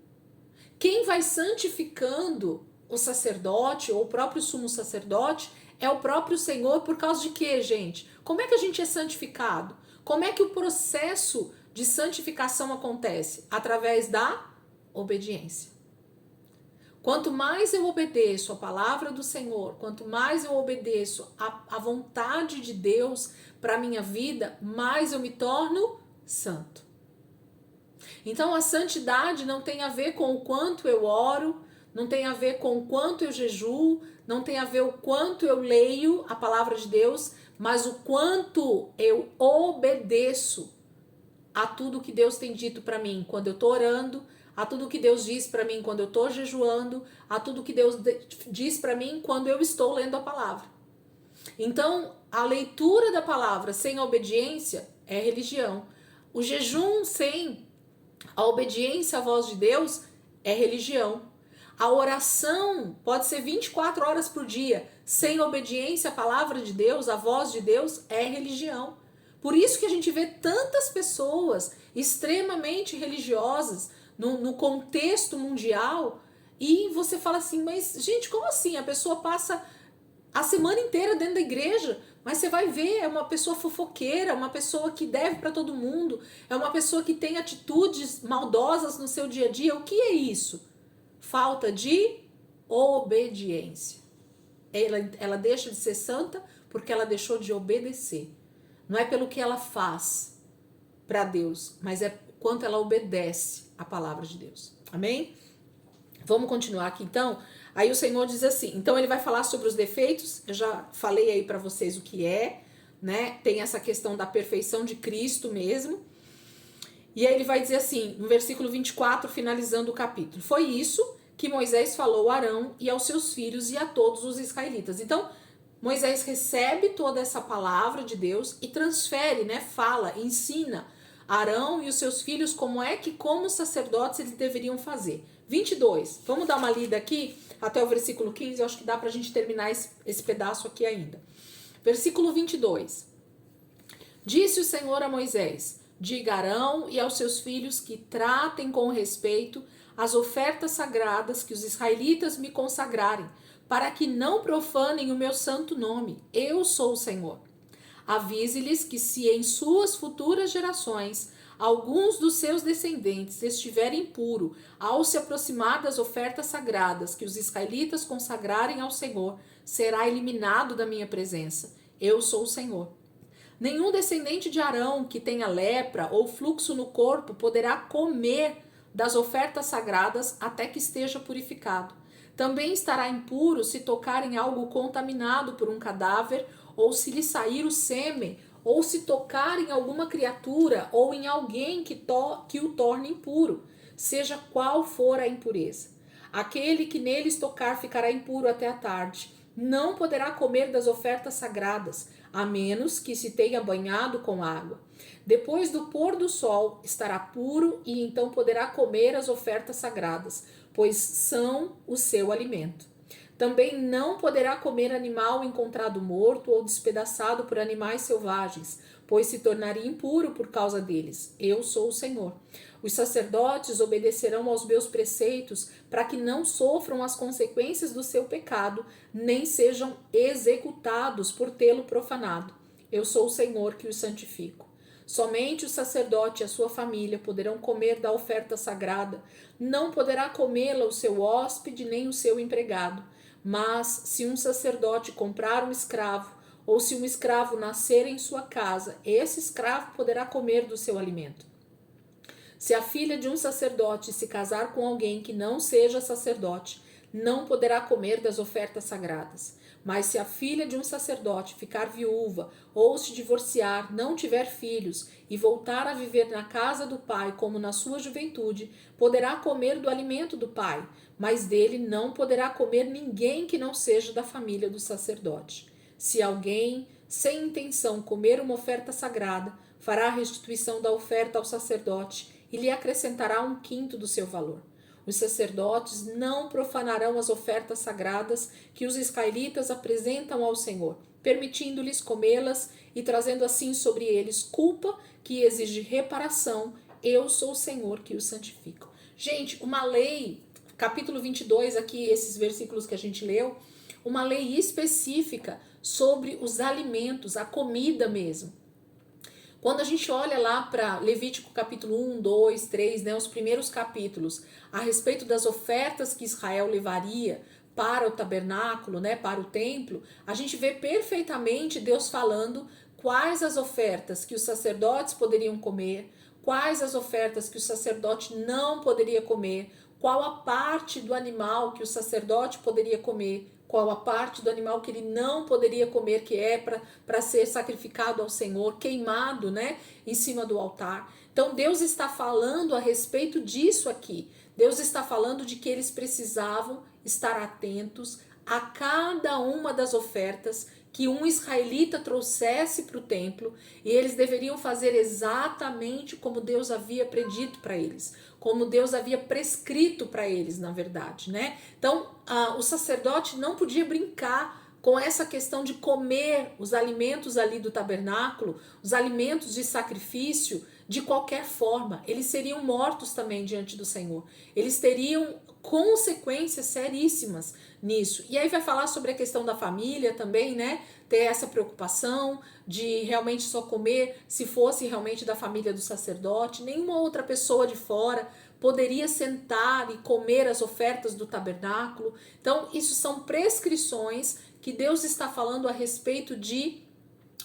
Quem vai santificando o sacerdote ou o próprio sumo sacerdote é o próprio Senhor. Por causa de quê, gente? Como é que a gente é santificado? Como é que o processo de santificação acontece? Através da obediência. Quanto mais eu obedeço a palavra do Senhor, quanto mais eu obedeço a vontade de Deus para a minha vida, mais eu me torno santo. Então a santidade não tem a ver com o quanto eu oro, não tem a ver com o quanto eu jejuo, não tem a ver o quanto eu leio a palavra de Deus, mas o quanto eu obedeço a tudo que Deus tem dito para mim quando eu estou orando, a tudo que Deus diz para mim quando eu estou jejuando, a tudo que Deus diz para mim quando eu estou lendo a palavra. Então, a leitura da palavra sem a obediência é religião. O jejum sem a obediência à voz de Deus é religião. A oração pode ser 24 horas por dia, sem obediência à palavra de Deus, à voz de Deus, é religião. Por isso que a gente vê tantas pessoas extremamente religiosas no contexto mundial e você fala assim, mas gente, como assim? A pessoa passa a semana inteira dentro da igreja, mas você vai ver, é uma pessoa fofoqueira, uma pessoa que deve para todo mundo, é uma pessoa que tem atitudes maldosas no seu dia a dia. O que é isso? Falta de obediência. Ela deixa de ser santa porque ela deixou de obedecer. Não é pelo que ela faz para Deus, mas é quanto ela obedece a palavra de Deus. Amém? Vamos continuar aqui então. Aí o Senhor diz assim, então ele vai falar sobre os defeitos, eu já falei aí para vocês o que é, né? Tem essa questão da perfeição de Cristo mesmo. E aí ele vai dizer assim, no versículo 24, finalizando o capítulo. Foi isso que Moisés falou a Arão e aos seus filhos e a todos os israelitas. Então, Moisés recebe toda essa palavra de Deus e transfere, né? Fala, ensina Arão e os seus filhos como sacerdotes eles deveriam fazer. 22, vamos dar uma lida aqui até o versículo 15, eu acho que dá pra gente terminar esse pedaço aqui ainda. Versículo 22. Disse o Senhor a Moisés, diga a Arão e aos seus filhos que tratem com respeito as ofertas sagradas que os israelitas me consagrarem, para que não profanem o meu santo nome. Eu sou o Senhor. Avise-lhes que se em suas futuras gerações alguns dos seus descendentes estiverem impuro ao se aproximar das ofertas sagradas que os israelitas consagrarem ao Senhor, será eliminado da minha presença. Eu sou o Senhor. Nenhum descendente de Arão que tenha lepra ou fluxo no corpo poderá comer das ofertas sagradas até que esteja purificado. Também estará impuro se tocar em algo contaminado por um cadáver, ou se lhe sair o sêmen, ou se tocar em alguma criatura, ou em alguém que o torne impuro, seja qual for a impureza. Aquele que neles tocar ficará impuro até a tarde. Não poderá comer das ofertas sagradas, a menos que se tenha banhado com água. Depois do pôr do sol estará puro e então poderá comer as ofertas sagradas, pois são o seu alimento. Também não poderá comer animal encontrado morto ou despedaçado por animais selvagens, pois se tornaria impuro por causa deles. Eu sou o Senhor. Os sacerdotes obedecerão aos meus preceitos para que não sofram as consequências do seu pecado, nem sejam executados por tê-lo profanado. Eu sou o Senhor que os santifico. Somente o sacerdote e a sua família poderão comer da oferta sagrada. Não poderá comê-la o seu hóspede nem o seu empregado. Mas se um sacerdote comprar um escravo, ou se um escravo nascer em sua casa, esse escravo poderá comer do seu alimento. Se a filha de um sacerdote se casar com alguém que não seja sacerdote, não poderá comer das ofertas sagradas. Mas se a filha de um sacerdote ficar viúva ou se divorciar, não tiver filhos e voltar a viver na casa do pai como na sua juventude, poderá comer do alimento do pai, mas dele não poderá comer ninguém que não seja da família do sacerdote. Se alguém, sem intenção, comer uma oferta sagrada, fará a restituição da oferta ao sacerdote e lhe acrescentará 1/5 do seu valor. Os sacerdotes não profanarão as ofertas sagradas que os israelitas apresentam ao Senhor, permitindo-lhes comê-las e trazendo assim sobre eles culpa que exige reparação. Eu sou o Senhor que os santifico. Gente, uma lei, capítulo 22, aqui esses versículos que a gente leu, uma lei específica sobre os alimentos, a comida mesmo. Quando a gente olha lá para Levítico capítulo 1, 2, 3, né, os primeiros capítulos, a respeito das ofertas que Israel levaria para o tabernáculo, né, para o templo, a gente vê perfeitamente Deus falando quais as ofertas que os sacerdotes poderiam comer, quais as ofertas que o sacerdote não poderia comer, qual a parte do animal que o sacerdote poderia comer, qual a parte do animal que ele não poderia comer, que é para ser sacrificado ao Senhor, queimado, né, em cima do altar. Então Deus está falando a respeito disso aqui. Deus está falando de que eles precisavam estar atentos a cada uma das ofertas que um israelita trouxesse para o templo, e eles deveriam fazer exatamente como Deus havia predito para eles, como Deus havia prescrito para eles, na verdade, né? Então, o sacerdote não podia brincar com essa questão de comer os alimentos ali do tabernáculo, os alimentos de sacrifício, de qualquer forma. Eles seriam mortos também diante do Senhor. Eles teriam consequências seríssimas nisso. E aí vai falar sobre a questão da família também, né? Ter essa preocupação de realmente só comer se fosse realmente da família do sacerdote. Nenhuma outra pessoa de fora poderia sentar e comer as ofertas do tabernáculo. Então, isso são prescrições que Deus está falando a respeito de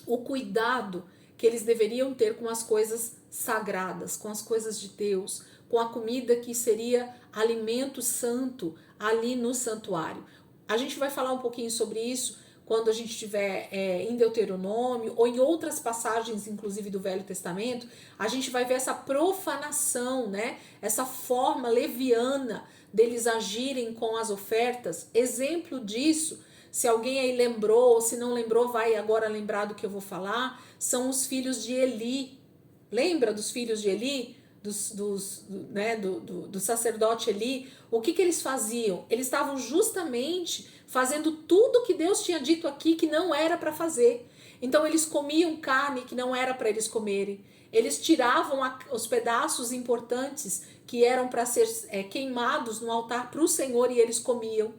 o cuidado que eles deveriam ter com as coisas sagradas, com as coisas de Deus, com a comida que seria alimento santo ali no santuário. A gente vai falar um pouquinho sobre isso quando a gente estiver em Deuteronômio ou em outras passagens, inclusive do Velho Testamento. A gente vai ver essa profanação, né? Essa forma leviana deles agirem com as ofertas. Exemplo disso, se alguém aí lembrou, ou se não lembrou, vai agora lembrar do que eu vou falar, são os filhos de Eli. Lembra dos filhos de Eli? Do sacerdote Eli? O que eles faziam? Eles estavam justamente fazendo tudo que Deus tinha dito aqui que não era para fazer. Então eles comiam carne que não era para eles comerem. Eles tiravam os pedaços importantes que eram para ser queimados no altar para o Senhor e eles comiam.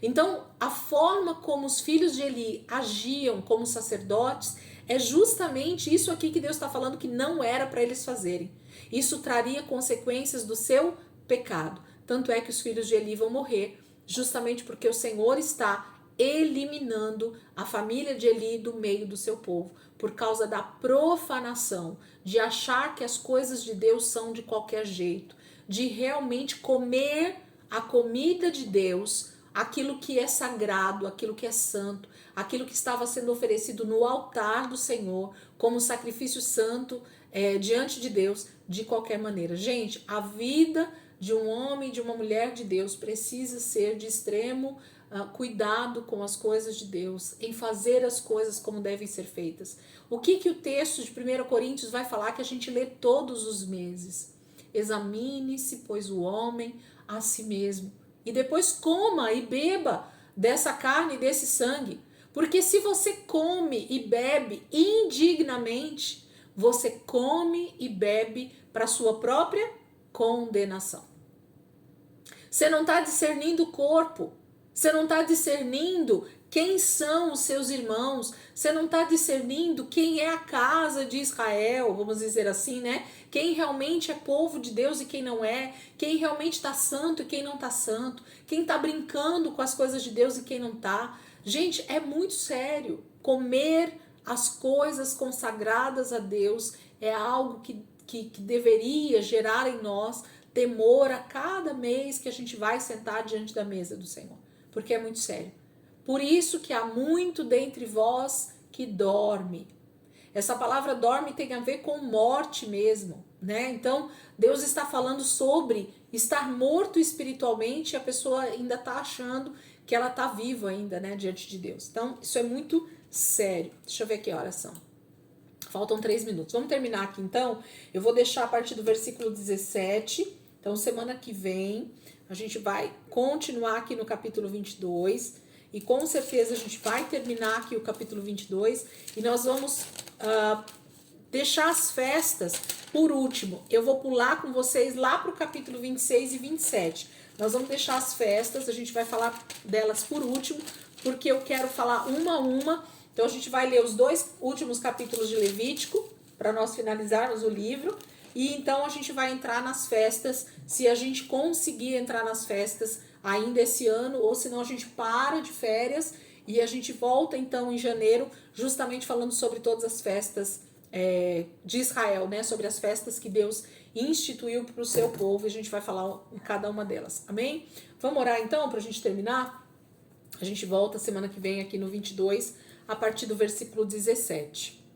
Então, a forma como os filhos de Eli agiam como sacerdotes é justamente isso aqui que Deus está falando que não era para eles fazerem. Isso traria consequências do seu pecado. Tanto é que os filhos de Eli vão morrer, justamente porque o Senhor está eliminando a família de Eli do meio do seu povo, por causa da profanação, de achar que as coisas de Deus são de qualquer jeito, de realmente comer a comida de Deus, aquilo que é sagrado, aquilo que é santo, aquilo que estava sendo oferecido no altar do Senhor, como sacrifício santo diante de Deus, de qualquer maneira. Gente, a vida de um homem e de uma mulher de Deus precisa ser de extremo cuidado com as coisas de Deus, em fazer as coisas como devem ser feitas. O que o texto de 1 Coríntios vai falar que a gente lê todos os meses? Examine-se, pois, o homem a si mesmo, e depois coma e beba dessa carne e desse sangue. Porque se você come e bebe indignamente, você come e bebe para sua própria condenação. Você não está discernindo o corpo. Você não está discernindo quem são os seus irmãos. Você não está discernindo quem é a casa de Israel, vamos dizer assim, né? Quem realmente é povo de Deus e quem não é. Quem realmente está santo e quem não está santo. Quem está brincando com as coisas de Deus e quem não está. Gente, é muito sério. Comer as coisas consagradas a Deus é algo que deveria gerar em nós temor a cada mês que a gente vai sentar diante da mesa do Senhor. Porque é muito sério. Por isso que há muito dentre vós que dorme. Essa palavra dorme tem a ver com morte mesmo, né? Então, Deus está falando sobre estar morto espiritualmente e a pessoa ainda está achando que ela está viva ainda, né, diante de Deus. Então, isso é muito sério. Deixa eu ver que horas são. Faltam 3 minutos. Vamos terminar aqui então. Eu vou deixar a partir do versículo 17. Então, semana que vem, a gente vai continuar aqui no capítulo 22. E com certeza a gente vai terminar aqui o capítulo 22. E nós vamos deixar as festas por último. Eu vou pular com vocês lá para o capítulo 26 e 27. Nós vamos deixar as festas, a gente vai falar delas por último, porque eu quero falar uma a uma. Então a gente vai ler os 2 últimos capítulos de Levítico, para nós finalizarmos o livro. E então a gente vai entrar nas festas, se a gente conseguir entrar nas festas ainda esse ano, ou senão a gente para de férias e a gente volta então em janeiro, justamente falando sobre todas as festas de Israel, né? Sobre as festas que Deus instituiu para o seu povo, e a gente vai falar em cada uma delas, amém? Vamos orar então para a gente terminar? A gente volta semana que vem aqui no 22, a partir do versículo 17.